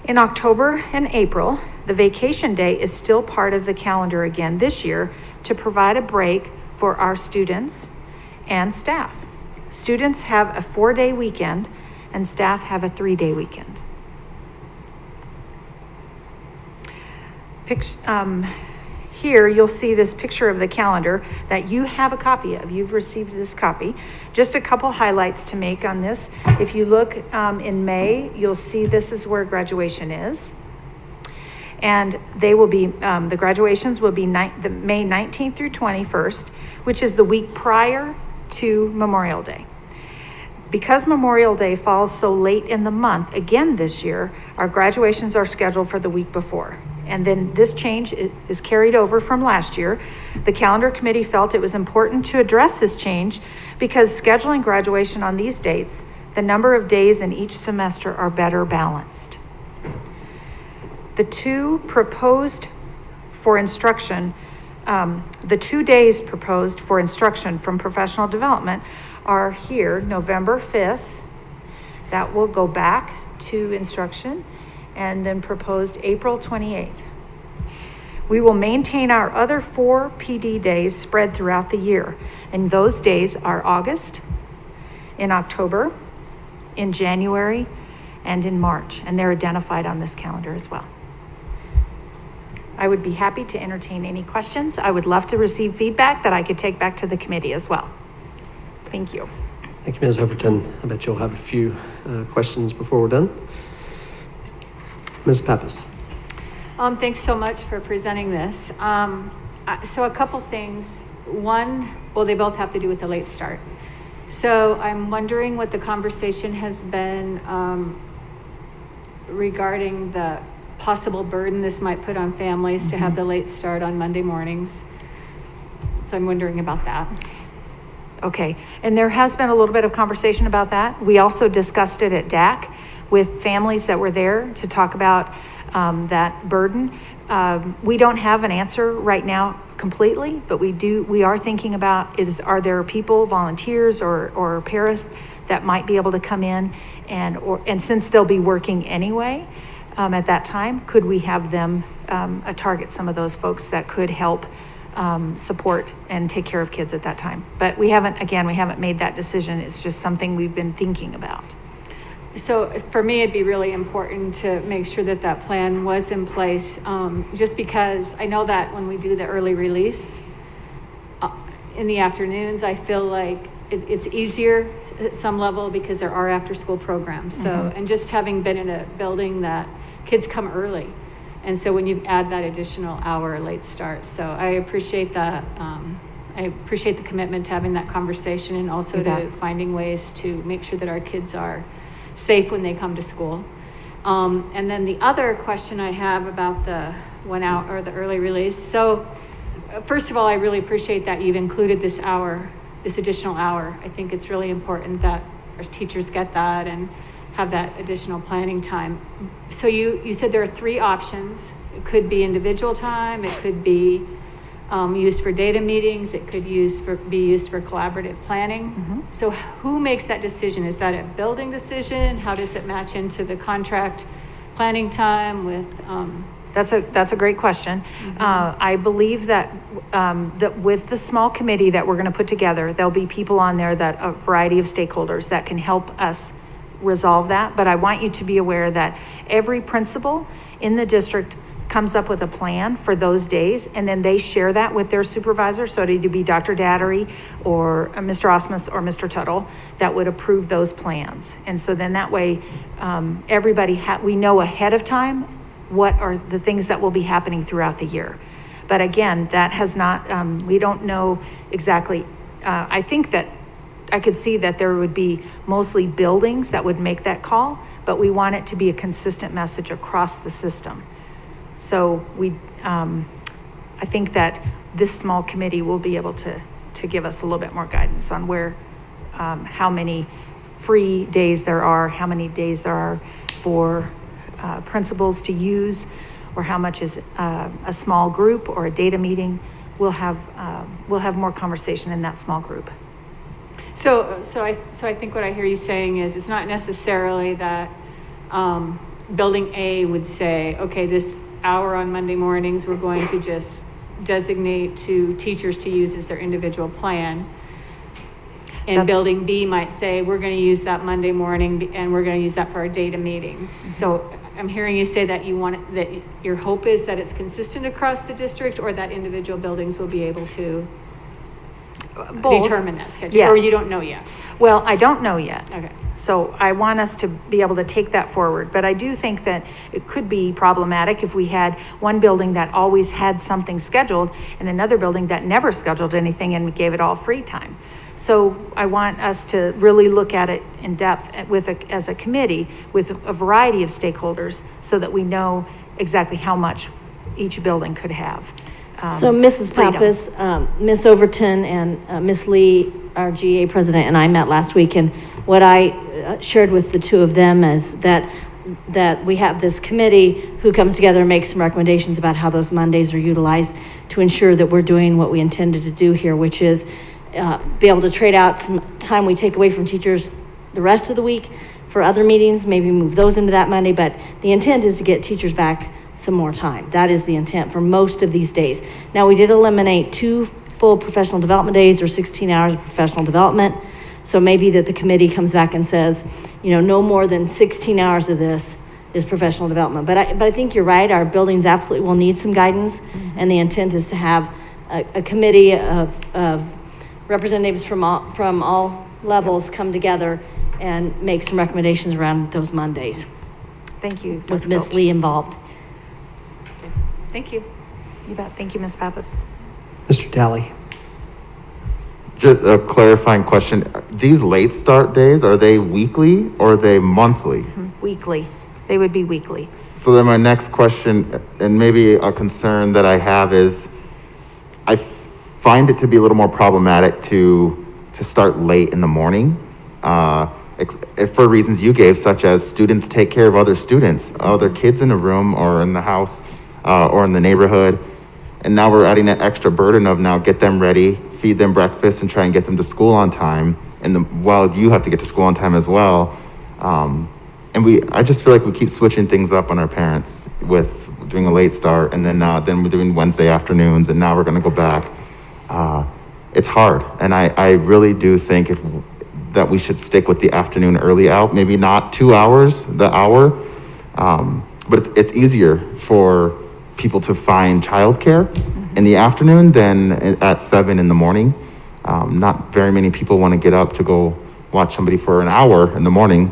S16: In October and April, the vacation day is still part of the calendar again this year to provide a break for our students and staff. Students have a 4-day weekend and staff have a 3-day weekend. Here you'll see this picture of the calendar that you have a copy of. You've received this copy. Just a couple highlights to make on this. If you look in May, you'll see this is where graduation is. And they will be, the graduations will be May 19th through 21st, which is the week prior to Memorial Day. Because Memorial Day falls so late in the month, again this year, our graduations are scheduled for the week before. And then this change is carried over from last year. The calendar committee felt it was important to address this change because scheduling graduation on these dates, the number of days in each semester are better balanced. The 2 proposed for instruction, the 2 days proposed for instruction from professional development are here, November 5th. That will go back to instruction, and then proposed April 28th. We will maintain our other 4 PD days spread throughout the year, and those days are August, in October, in January, and in March, and they're identified on this calendar as well. I would be happy to entertain any questions. I would love to receive feedback that I could take back to the committee as well. Thank you.
S1: Thank you, Ms. Overton. I bet you'll have a few questions before we're done. Ms. Pappas.
S17: Thanks so much for presenting this. So a couple things. One, well, they both have to do with the late start. So I'm wondering what the conversation has been regarding the possible burden this might put on families to have the late start on Monday mornings. So I'm wondering about that.
S16: Okay, and there has been a little bit of conversation about that. We also discussed it at DAC with families that were there to talk about that burden. We don't have an answer right now completely, but we are thinking about are there people, volunteers or paras that might be able to come in and since they'll be working anyway at that time, could we have them target some of those folks that could help support and take care of kids at that time. But we haven't made that decision. It's just something we've been thinking about.
S17: So for me, it'd be really important to make sure that that plan was in place, just because I know that when we do the early release in the afternoons, I feel like it's easier at some level because there are after-school programs. So, and just having been in a building that kids come early, and so when you add that additional hour late start, so I appreciate that. I appreciate the commitment to having that conversation and also to finding ways to make sure that our kids are safe when they come to school. And then the other question I have about the 1 hour or the early release. So first of all, I really appreciate that you've included this hour, this additional hour. I think it's really important that our teachers get that and have that additional planning time. So you said there are 3 options. It could be individual time, it could be used for data meetings, it could be used for collaborative planning. So who makes that decision? Is that a building decision? How does it match into the contract planning time with
S16: That's a great question. I believe that, that with the small committee that we're going to put together, there'll be people on there that, a variety of stakeholders that can help us resolve that. But I want you to be aware that every principal in the district comes up with a plan for those days, and then they share that with their supervisor. So it'd either be Dr. Dattery or Mr. Osmus or Mr. Tuttle that would approve those plans. And so then that way, everybody, we know ahead of time what are the things that will be happening throughout the year. But again, that has not, we don't know exactly. I think that I could see that there would be mostly buildings that would make that call, but we want it to be a consistent message across the system. So I think that this small committee will be able to give us a little bit more guidance on where, how many free days there are, how many days there are for principals to use, or how much is a small group or a data meeting. We'll have more conversation in that small group.
S17: So I think what I hear you saying is it's not necessarily that Building A would say, okay, this hour on Monday mornings, we're going to just designate to teachers to use as their individual plan. And Building B might say, we're going to use that Monday morning and we're going to use that for our data meetings. So I'm hearing you say that that your hope is that it's consistent across the district, or that individual buildings will be able to determine that schedule,
S16: yes.
S17: Or you don't know yet?
S16: Well, I don't know yet.
S17: Okay.
S16: So I want us to be able to take that forward. But I do think that it could be problematic if we had one building that always had something scheduled and another building that never scheduled anything and we gave it all free time. So I want us to really look at it in depth as a committee with a variety of stakeholders so that we know exactly how much each building could have.
S3: So Mrs.
S16: freedom.
S3: Pappas, Ms. Overton and Ms. Lee, our GEA president, and I met last week, and what I shared with the two of them is that we have this committee who comes together and makes some recommendations about how those Mondays are utilized to ensure that we're doing what we intended to do here, which is be able to trade out some time we take away from teachers the rest of the week for other meetings, maybe move those into that Monday, but the intent is to get teachers back some more time. That is the intent for most of these days. Now, we did eliminate 2 full professional development days or 16 hours of professional development. So maybe that the committee comes back and says, no more than 16 hours of this is professional development. But I think you're right. Our buildings absolutely will need some guidance. Mm-hmm. And the intent is to have a committee of representatives from all levels come together and make some recommendations around those Mondays.
S16: Thank you, Dr.
S3: With Ms.
S16: Pilch.
S3: Lee involved.
S17: Thank you.
S16: You bet. Thank you, Ms. Pappas.
S1: Mr. Talley.
S5: Just a clarifying question. These late start days, are they weekly or are they monthly?
S16: Weekly. They would be weekly.
S5: So then my next question, and maybe a concern that I have, is I find it to be a little more problematic to start late in the morning for reasons you gave, such as students take care of other students, other kids in a room or in the house or in the neighborhood. And now we're adding that extra burden of now get them ready, feed them breakfast, and try and get them to school on time. And while you have to get to school on time as well. I just feel like we keep switching things up on our parents with doing a late start, and then we're doing Wednesday afternoons, and now we're going to go back. It's hard, and I really do think that we should stick with the afternoon early out, maybe not 2 hours, the hour, but it's easier for people to find childcare in the afternoon than at 7 in the morning. Not very many people want to get up to go watch somebody for an hour in the morning,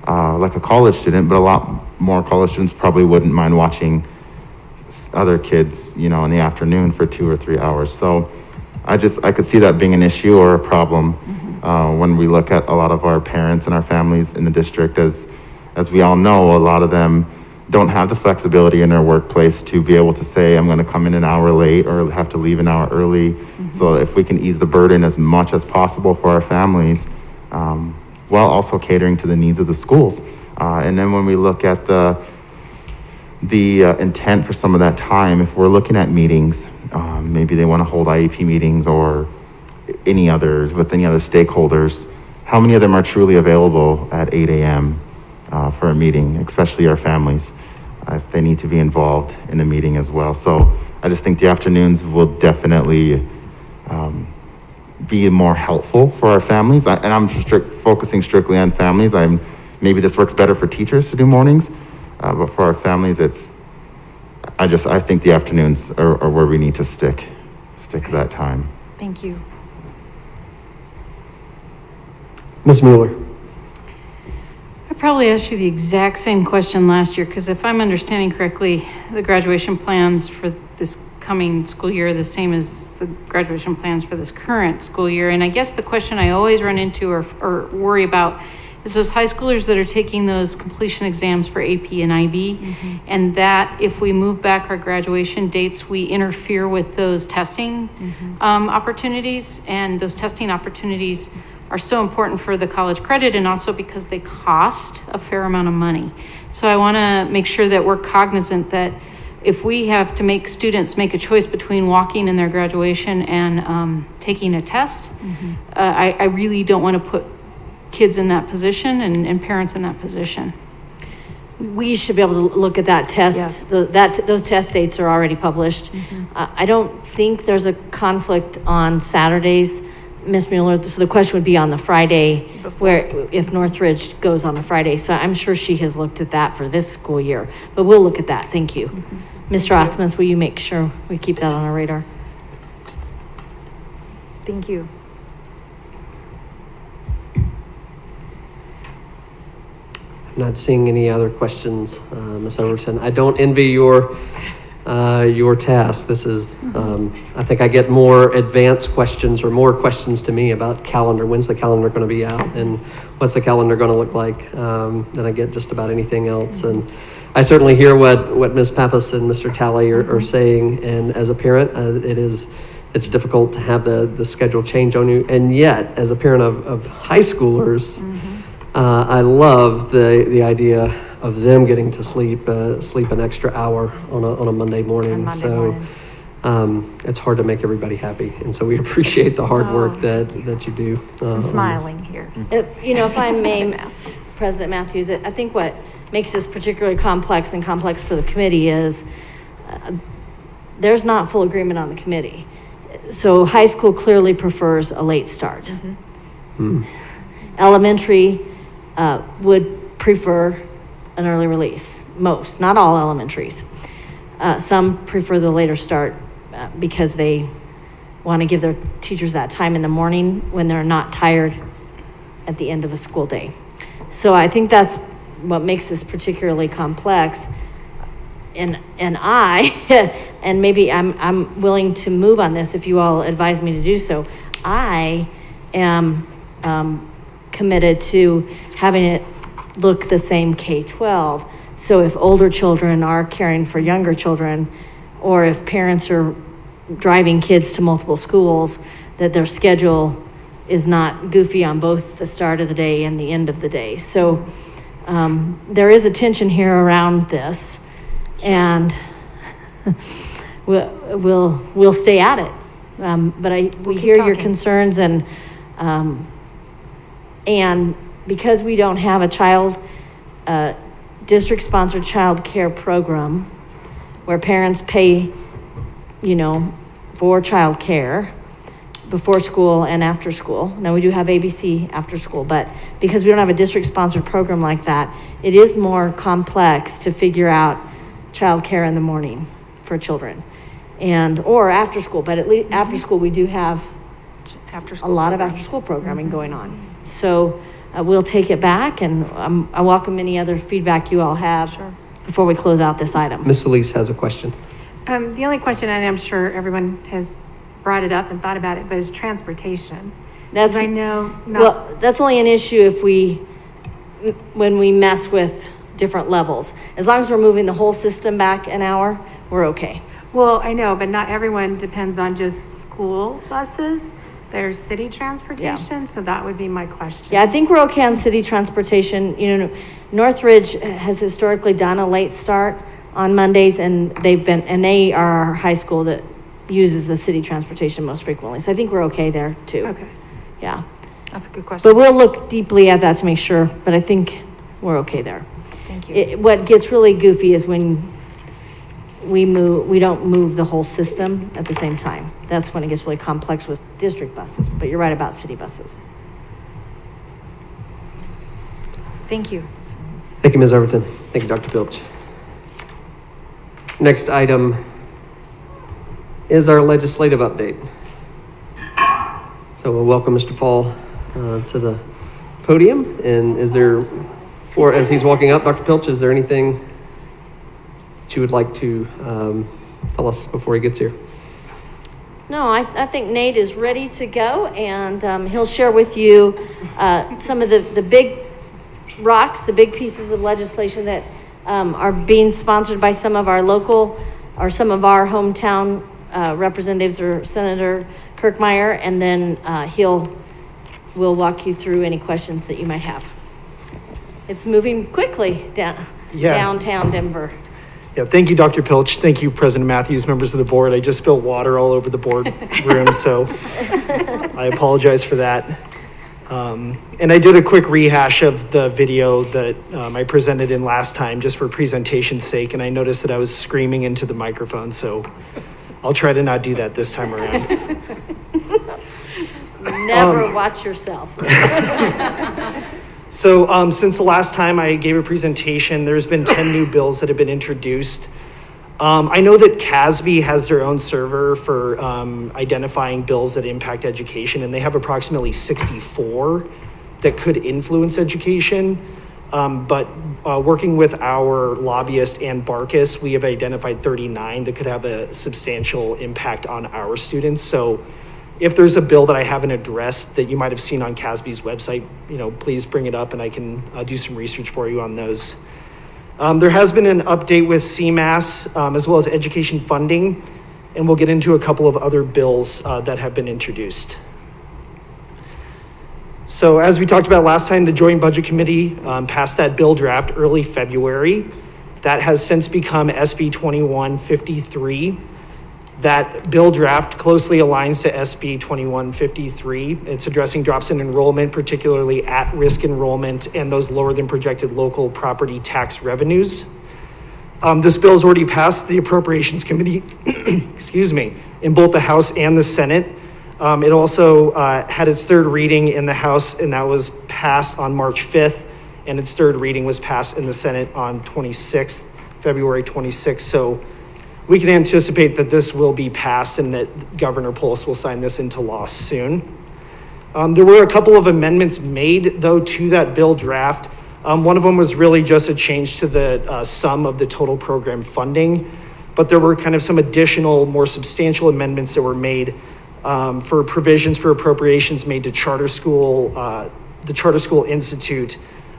S5: like a college student, but a lot more college students probably wouldn't mind watching other kids, in the afternoon for 2 or 3 hours. So I could see that being an issue or a problem when we look at a lot of our parents and our families in the district. As we all know, a lot of them don't have the flexibility in their workplace to be able to say, I'm going to come in an hour late or have to leave an hour early. Mm-hmm. So if we can ease the burden as much as possible for our families, while also catering to the needs of the schools. And then when we look at the intent for some of that time, if we're looking at meetings, maybe they want to hold IEP meetings or any others with any other stakeholders, how many of them are truly available at 8 a.m. For a meeting, especially our families? if they need to be involved in a meeting as well. So I just think the afternoons will definitely be more helpful for our families. And I'm focusing strictly on families. Maybe this works better for teachers to do mornings, but for our families, I think the afternoons are where we need to stick that time.
S16: Thank you.
S1: Ms. Mueller.
S4: I probably asked you the exact same question last year, because if I'm understanding correctly, the graduation plans for this coming school year are the same as the graduation plans for this current school year. And I guess the question I always run into or worry about is those high schoolers that are taking those completion exams for AP and IB, and that if we move back our graduation dates, we interfere with those testing opportunities, and those testing opportunities are so important for the college credit, and also because they cost a fair amount of money. So I want to make sure that we're cognizant that if we have to make students make a choice between walking in their graduation and taking a test, I really don't want to put kids in that position and parents in that position.
S3: We should be able to look at that test. Those test dates are already published. I don't think there's a conflict on Saturdays, Ms. Mueller. So the question would be on the Friday, where if Northridge goes on a Friday. So I'm sure she has looked at that for this school year, but we'll look at that. Thank you. Mr. Osmus, will you make sure we keep that on our radar?
S16: Thank you.
S1: I'm not seeing any other questions, Ms. Overton. I don't envy your task. This is, I think I get more advanced questions or more questions to me about calendar. When's the calendar going to be out, and what's the calendar going to look like, than I get just about anything else. And I certainly hear what Ms. Pappas and Mr. Talley are saying. And as a parent, it's difficult to have the schedule change on you. And yet, as a parent of high schoolers, I love the idea of them getting to sleep an extra hour on a Monday morning. It's hard to make everybody happy, and so we appreciate the hard work that you do.
S16: I'm smiling here.
S3: If I may, President Matthews, I think what makes this particularly complex for the committee is there's not full agreement on the committee. So high school clearly prefers a late start. Elementary would prefer an early release. Most, not all elementaries. Some prefer the later start because they want to give their teachers that time in the morning when they're not tired at the end of a school day. So I think that's what makes this particularly complex. And and maybe I'm willing to move on this if you all advise me to do so. I am committed to having it look the same K-12. So if older children are caring for younger children, or if parents are driving kids to multiple schools, that their schedule is not goofy on both the start of the day and the end of the day. So there is a tension here around this, and we'll stay at it. But we hear your concerns, and because we don't have a district-sponsored child care program where parents pay, for child care before school and after school. Now, we do have ABC after school, but because we don't have a district-sponsored program like that, it is more complex to figure out child care in the morning for children or after school. But at least after school, we do have a lot of after-school programming going on. So we'll take it back, and I welcome any other feedback you all have before we close out this item.
S1: Ms. Elise has a question.
S8: The only question, and I'm sure everyone has brought it up and thought about it, but is transportation.
S3: That's only an issue when we mess with different levels. As long as we're moving the whole system back an hour, we're okay.
S8: Well, I know, but not everyone depends on just school buses. There's city transportation, so that would be my question.
S3: Yeah, I think we're okay on city transportation. Northridge has historically done a late start on Mondays, and they are our high school that uses the city transportation most frequently. So I think we're okay there too.
S8: Okay.
S3: Yeah.
S16: That's a good question.
S3: But we'll look deeply at that to make sure, but I think we're okay there.
S16: Thank you.
S3: What gets really goofy is when we don't move the whole system at the same time. That's when it gets really complex with district buses, but you're right about city buses.
S16: Thank you.
S1: Thank you, Ms. Overton. Thank you, Dr. Pilch. Next item is our legislative update. So we'll welcome Mr. Fall to the podium. And is there, or as he's walking up, Dr. Pilch, is there anything that you would like to tell us before he gets here?
S3: No, I think Nate is ready to go, and he'll share with you some of the big rocks, the big pieces of legislation that are being sponsored by some of our local or some of our hometown representatives or Senator Kirkmeyer, and then we'll walk you through any questions that you might have. It's moving quickly downtown Denver.
S18: Yeah, thank you, Dr. Pilch. Thank you, President Matthews, members of the board. I just spilled water all over the board room, so I apologize for that. And I did a quick rehash of the video that I presented in last time just for presentation's sake, and I noticed that I was screaming into the microphone, so I'll try to not do that this time around.
S3: Never watch yourself.
S18: So since the last time I gave a presentation, there's been 10 new bills that have been introduced. I know that CASB has their own server for identifying bills that impact education, and they have approximately 64 that could influence education. But working with our lobbyist and Barkus, we have identified 39 that could have a substantial impact on our students. So if there's a bill that I haven't addressed that you might have seen on CASB's website, please bring it up and I can do some research for you on those. There has been an update with CMAS as well as education funding, and we'll get into a couple of other bills that have been introduced. So as we talked about last time, the Joint Budget Committee passed that bill draft early February. That has since become SB 2153. That bill draft closely aligns to SB 2153. It's addressing drops in enrollment, particularly at-risk enrollment and those lower than projected local property tax revenues. This bill has already passed the Appropriations Committee, excuse me, in both the House and the Senate. It also had its third reading in the House, and that was passed on March 5th, and its third reading was passed in the Senate on February 26th. So we can anticipate that this will be passed and that Governor Polis will sign this into law soon. There were a couple of amendments made, though, to that bill draft. One of them was really just a change to the sum of the total program funding, but there were kind of some additional, more substantial amendments that were made for provisions for appropriations made to charter school, the Charter School Institute,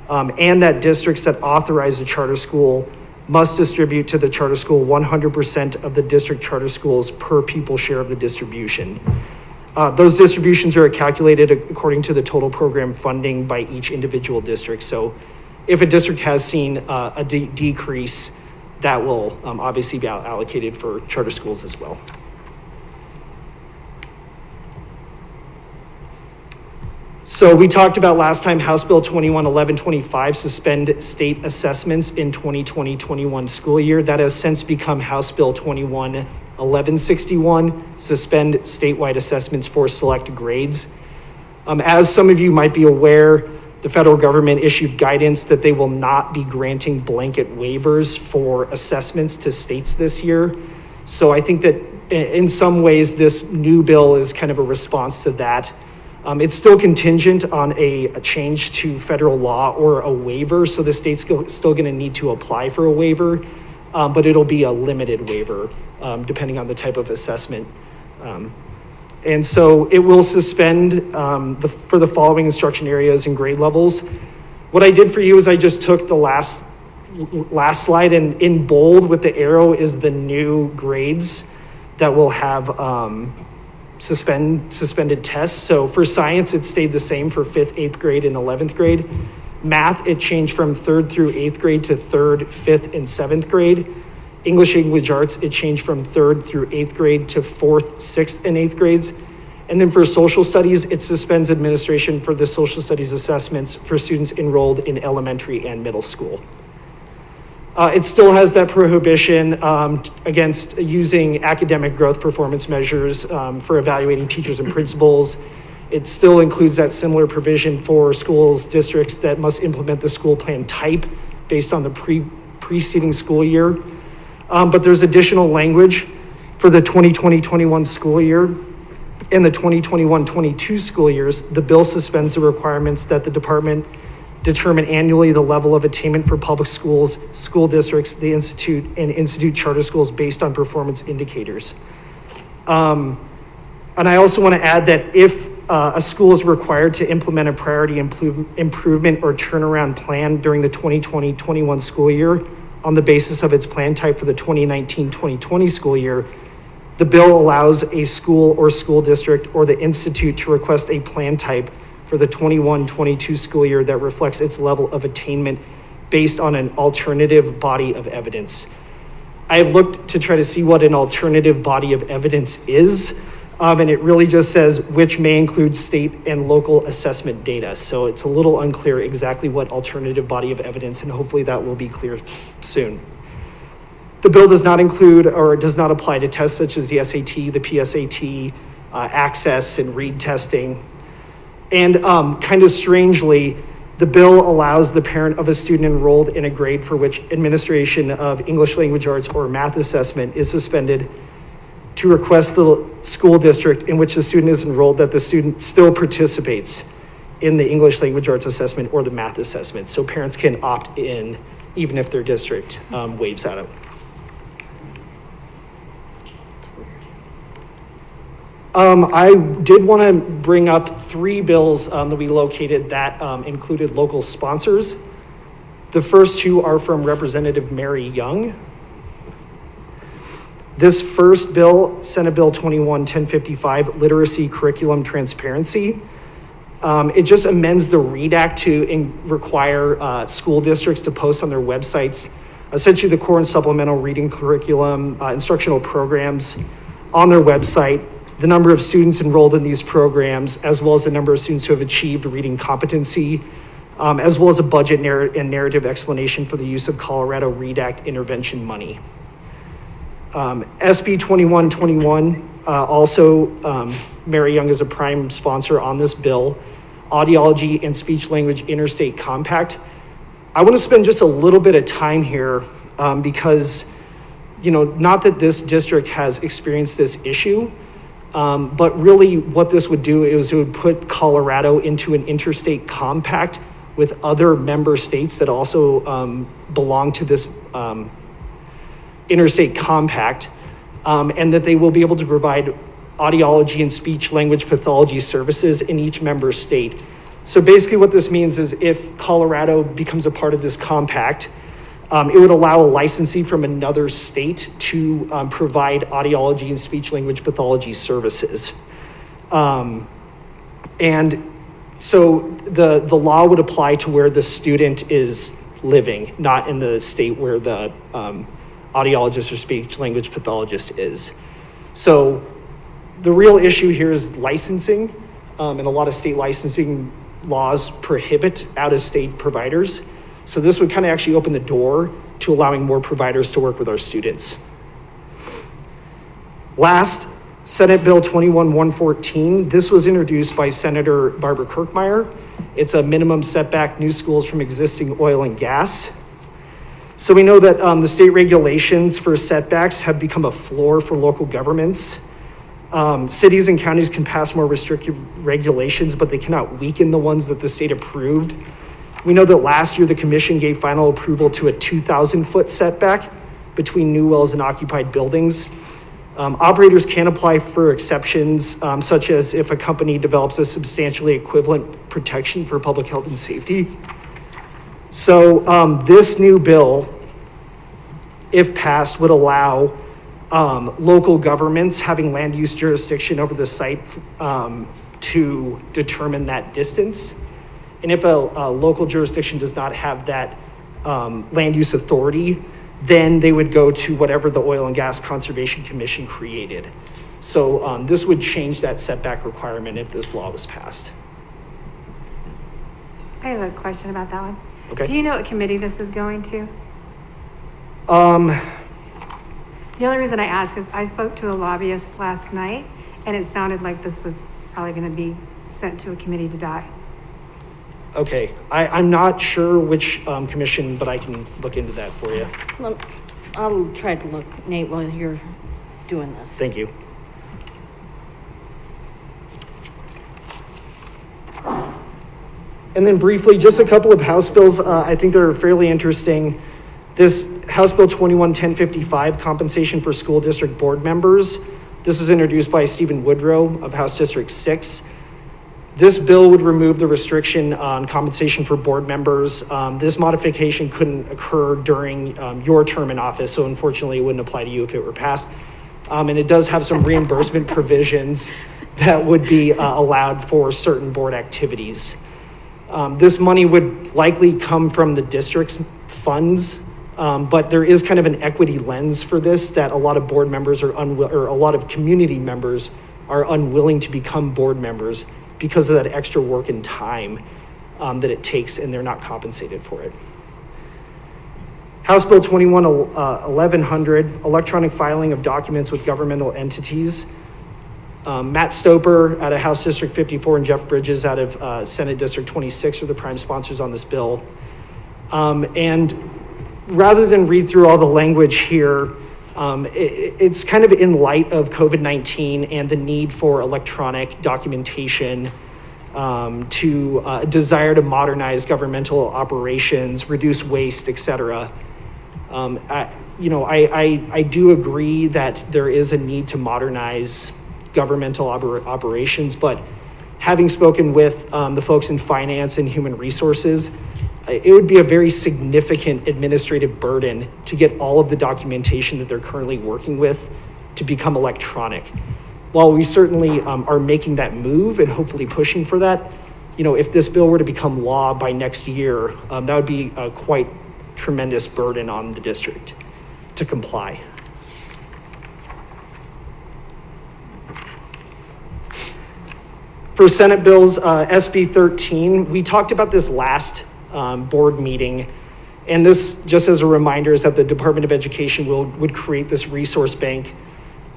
S18: and that districts that authorize a charter school must distribute to the charter school 100% of the district charter schools per pupil share of the distribution. Those distributions are calculated according to the total program funding by each individual district. So if a district has seen a decrease, that will obviously be allocated for charter schools as well. So we talked about last time House Bill 211125, suspend state assessments in 2020-21 school year. That has since become House Bill 211161, suspend statewide assessments for select grades. As some of you might be aware, the federal government issued guidance that they will not be granting blanket waivers for assessments to states this year. So I think that in some ways this new bill is kind of a response to that. It's still contingent on a change to federal law or a waiver, so the state's still going to need to apply for a waiver, but it'll be a limited waiver depending on the type of assessment. And so it will suspend for the following instruction areas and grade levels. What I did for you is I just took the last slide, and in bold with the arrow is the new grades that will have suspended tests. So for science, it stayed the same for 5th, 8th grade, and 11th grade. Math, it changed from 3rd through 8th grade to 3rd, 5th, and 7th grade. English language arts, it changed from 3rd through 8th grade to 4th, 6th, and 8th grades. And then for social studies, it suspends administration for the social studies assessments for students enrolled in elementary and middle school. It still has that prohibition against using academic growth performance measures for evaluating teachers and principals. It still includes that similar provision for schools, districts that must implement the school plan type based on the preceding school year. But there's additional language for the 2020-21 school year. In the 2021-22 school years, the bill suspends the requirements that the department determine annually the level of attainment for public schools, school districts, the institute, and institute charter schools based on performance indicators. And I also want to add that if a school is required to implement a priority improvement or turnaround plan during the 2020-21 school year on the basis of its plan type for the 2019-2020 school year, the bill allows a school or school district or the institute to request a plan type for the 21-22 school year that reflects its level of attainment based on an alternative body of evidence. I have looked to try to see what an alternative body of evidence is, and it really just says which may include state and local assessment data. So it's a little unclear exactly what alternative body of evidence, and hopefully that will be clear soon. The bill does not include or does not apply to tests such as the SAT, the PSAT, access and read testing. And kind of strangely, the bill allows the parent of a student enrolled in a grade for which administration of English language arts or math assessment is suspended to request the school district in which the student is enrolled that the student still participates in the English language arts assessment or the math assessment. So parents can opt in even if their district waives that out. I did want to bring up 3 bills that we located that included local sponsors. The first 2 are from Representative Mary Young. This first bill, Senate Bill 21-1055, Literacy Curriculum Transparency. It just amends the READ Act to require school districts to post on their websites essentially the core and supplemental reading curriculum, instructional programs on their website, the number of students enrolled in these programs, as well as the number of students who have achieved reading competency, as well as a budget and narrative explanation for the use of Colorado READ Act intervention money. SB 2121, also Mary Young is a prime sponsor on this bill, Audiology and Speech Language Interstate Compact. I want to spend just a little bit of time here because, not that this district has experienced this issue, but really what this would do is it would put Colorado into an interstate compact with other member states that also belong to this interstate compact, and that they will be able to provide audiology and speech language pathology services in each member state. So basically what this means is if Colorado becomes a part of this compact, it would allow a licensee from another state to provide audiology and speech language pathology services. And so the law would apply to where the student is living, not in the state where the audiologist or speech language pathologist is. So the real issue here is licensing, and a lot of state licensing laws prohibit out-of-state providers. So this would kind of actually open the door to allowing more providers to work with our students. Last, Senate Bill 21-114. This was introduced by Senator Barbara Kirkmeyer. It's a minimum setback new schools from existing oil and gas. So we know that the state regulations for setbacks have become a floor for local governments. Cities and counties can pass more restrictive regulations, but they cannot weaken the ones that the state approved. We know that last year the commission gave final approval to a 2,000-foot setback between new wells and occupied buildings. Operators can apply for exceptions, such as if a company develops a substantially equivalent protection for public health and safety. So this new bill, if passed, would allow local governments having land use jurisdiction over the site to determine that distance. And if a local jurisdiction does not have that land use authority, then they would go to whatever the Oil and Gas Conservation Commission created. So this would change that setback requirement if this law was passed.
S8: I have a question about that one.
S18: Okay.
S8: Do you know what committee this is going to? The only reason I ask is I spoke to a lobbyist last night, and it sounded like this was probably going to be sent to a committee to die.
S18: Okay, I'm not sure which commission, but I can look into that for you.
S3: I'll try to look, Nate, while you're doing this.
S18: Thank you. And then briefly, just a couple of House bills. I think they're fairly interesting. This House Bill 21-1055, compensation for school district board members. This is introduced by Stephen Woodrow of House District 6. This bill would remove the restriction on compensation for board members. This modification couldn't occur during your term in office, so unfortunately it wouldn't apply to you if it were passed. And it does have some reimbursement provisions that would be allowed for certain board activities. This money would likely come from the district's funds, but there is kind of an equity lens for this, that a lot of board members are or a lot of community members are unwilling to become board members because of that extra work and time that it takes, and they're not compensated for it. House Bill 1100, electronic filing of documents with governmental entities. Matt Stoper out of House District 54 and Jeff Bridges out of Senate District 26 are the prime sponsors on this bill. And rather than read through all the language here, it's kind of in light of COVID-19 and the need for electronic documentation, to desire to modernize governmental operations, reduce waste, et cetera. I do agree that there is a need to modernize governmental operations, but having spoken with the folks in finance and human resources, it would be a very significant administrative burden to get all of the documentation that they're currently working with to become electronic. While we certainly are making that move and hopefully pushing for that, if this bill were to become law by next year, that would be a quite tremendous burden on the district to comply. For Senate bills, SB 13, we talked about this last board meeting, and this, just as a reminder, is that the Department of Education would create this resource bank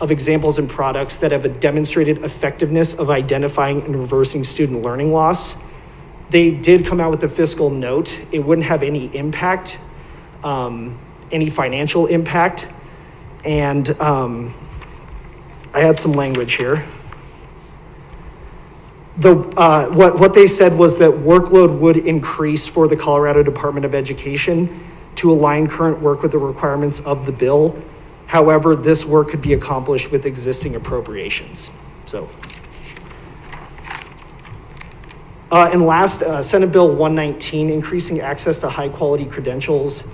S18: of examples and products that have a demonstrated effectiveness of identifying and reversing student learning loss. They did come out with a fiscal note. It wouldn't have any impact, any financial impact, and I had some language here. What they said was that workload would increase for the Colorado Department of Education to align current work with the requirements of the bill. However, this work could be accomplished with existing appropriations. So, and last, Senate Bill 119, increasing access to high quality credentials.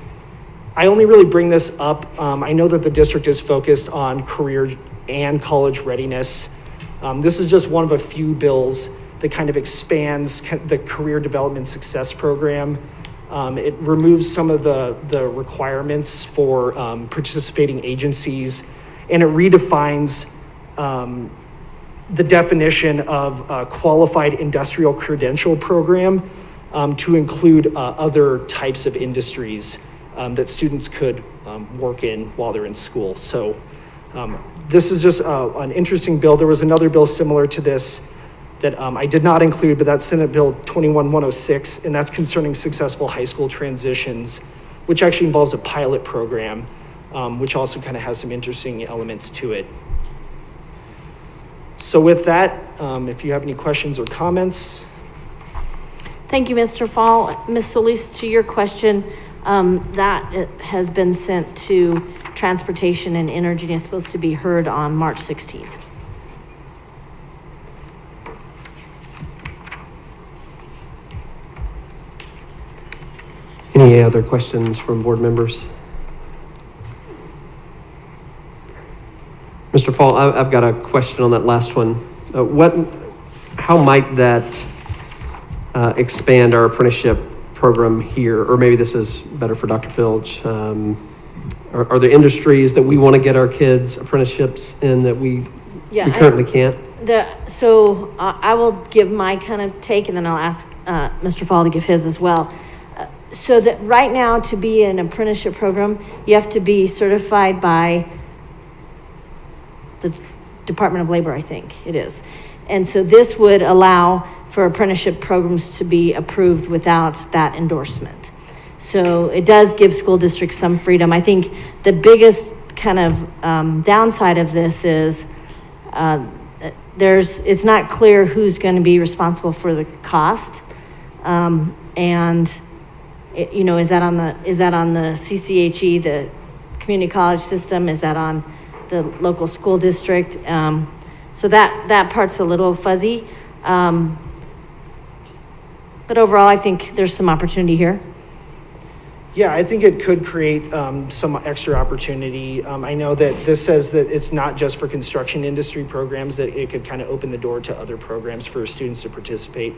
S18: I only really bring this up. I know that the district is focused on career and college readiness. This is just one of a few bills that kind of expands the Career Development Success Program. It removes some of the requirements for participating agencies, and it redefines the definition of a qualified industrial credential program to include other types of industries that students could work in while they're in school. So this is just an interesting bill. There was another bill similar to this that I did not include, but that's Senate Bill 21-106, and that's concerning successful high school transitions, which actually involves a pilot program, which also kind of has some interesting elements to it. So with that, if you have any questions or comments.
S3: Thank you, Mr. Fall. Ms. Solis, to your question, that has been sent to Transportation and Energy, and is supposed to be heard on March 16th.
S1: Any other questions from board members? Mr. Fall, I've got a question on that last one. How might that expand our apprenticeship program here? Or maybe this is better for Dr. Filch. Are there industries that we want to get our kids apprenticeships in that we currently can't?
S3: I will give my kind of take, and then I'll ask Mr. Fall to give his as well. so that right now, to be an apprenticeship program, you have to be certified by the Department of Labor, I think it is. And so this would allow for apprenticeship programs to be approved without that endorsement. So it does give school districts some freedom. I think the biggest kind of downside of this is it's not clear who's going to be responsible for the cost. And you know, is that on the CCHE, the community college system? Is that on the local school district? So that part's a little fuzzy. But overall, I think there's some opportunity here.
S18: Yeah, I think it could create some extra opportunity. I know that this says that it's not just for construction industry programs, that it could kind of open the door to other programs for students to participate.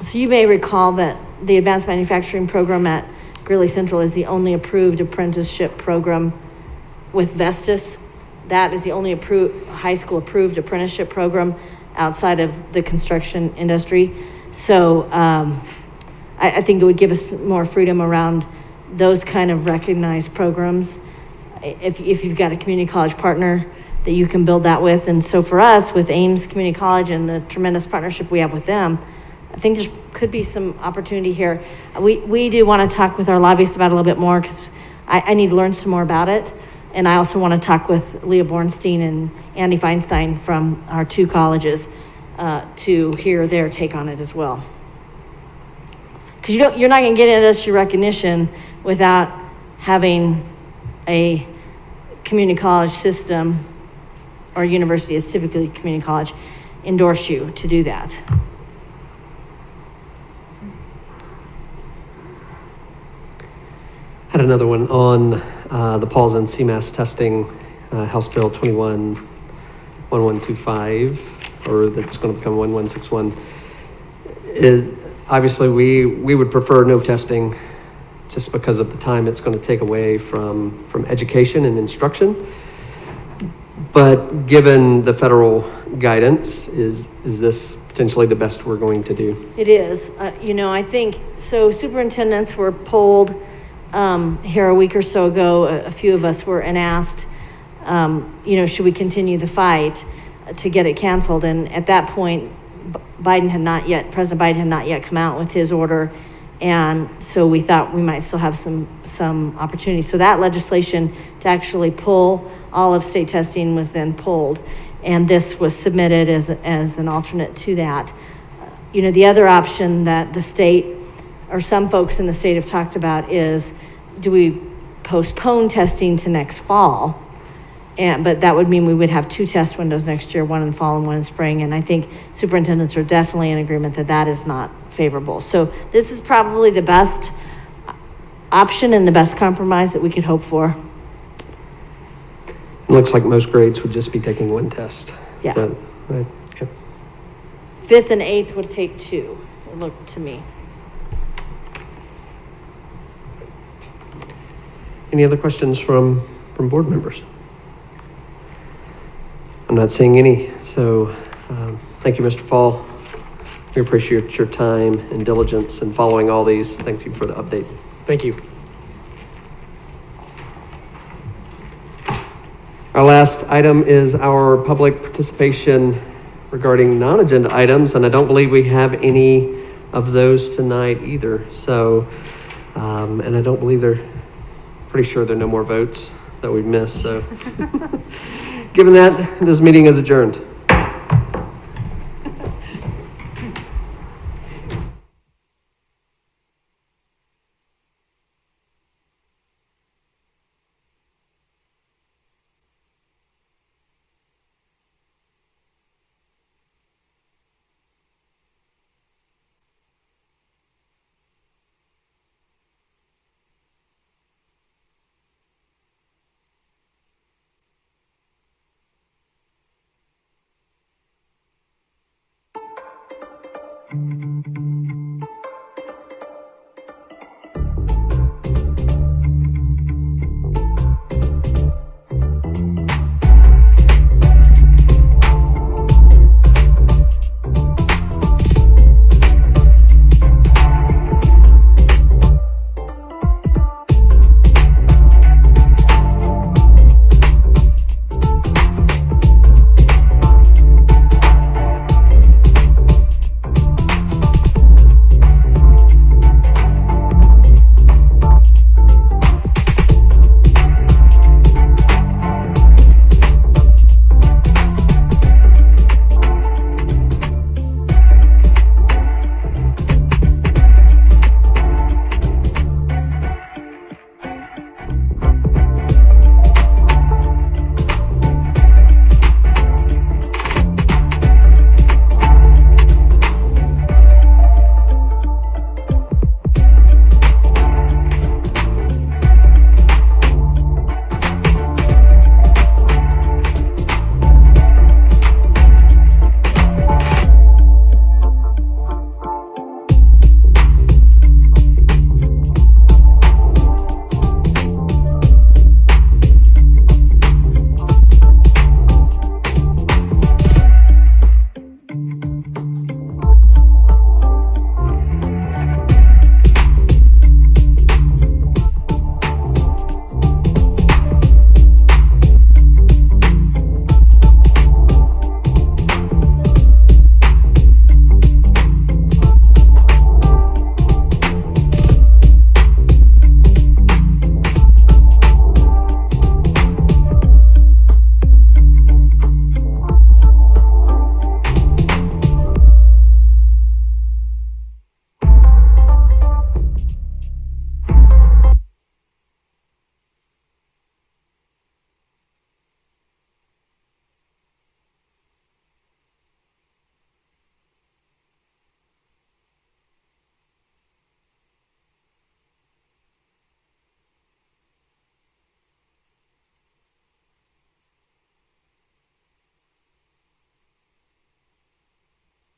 S3: So you may recall that the advanced manufacturing program at Greeley Central is the only approved apprenticeship program with Vestas. That is the only approved high school approved apprenticeship program outside of the construction industry. So I think it would give us more freedom around those kind of recognized programs. If you've got a community college partner that you can build that with. And so for us, with Ames Community College and the tremendous partnership we have with them, I think there could be some opportunity here. We do want to talk with our lobbyists about it a little bit more because I need to learn some more about it. And I also want to talk with Leah Bornstein and Andy Feinstein from our two colleges to hear their take on it as well. Because you're not going to get industry recognition without having a community college system or university, it's typically community college, endorse you to do that.
S1: Had another one on the PAWS and CMAS testing, House Bill 1125, or that's going to become 1161. Is obviously we would prefer no testing, just because of the time it's going to take away from education and instruction. But given the federal guidance, is this potentially the best we're going to do?
S3: It is. I think so. Superintendents were polled here a week or so ago. A few of us were and asked, should we continue the fight to get it canceled? And at that point, President Biden had not yet come out with his order. And so we thought we might still have some opportunity. So that legislation to actually pull all of state testing was then pulled. And this was submitted as an alternate to that. The other option that the state or some folks in the state have talked about is, do we postpone testing to next fall? But that would mean we would have two test windows next year, one in fall and one in spring. And I think superintendents are definitely in agreement that that is not favorable. So this is probably the best option and the best compromise that we could hope for.
S1: It looks like most grades would just be taking one test.
S3: Yeah.
S1: Is that right? Okay.
S3: 5th and 8th would take two, it looked to me.
S1: Any other questions from board members? I'm not seeing any, so thank you, Mr. Fall. We appreciate your time and diligence in following all these. Thank you for the update.
S18: Thank you.
S1: Our last item is our public participation regarding non-agenda items, and I don't believe we have any of those tonight either. So, and I don't believe pretty sure there are no more votes that we've missed. So, given that, this meeting is adjourned.
S19: Thank you.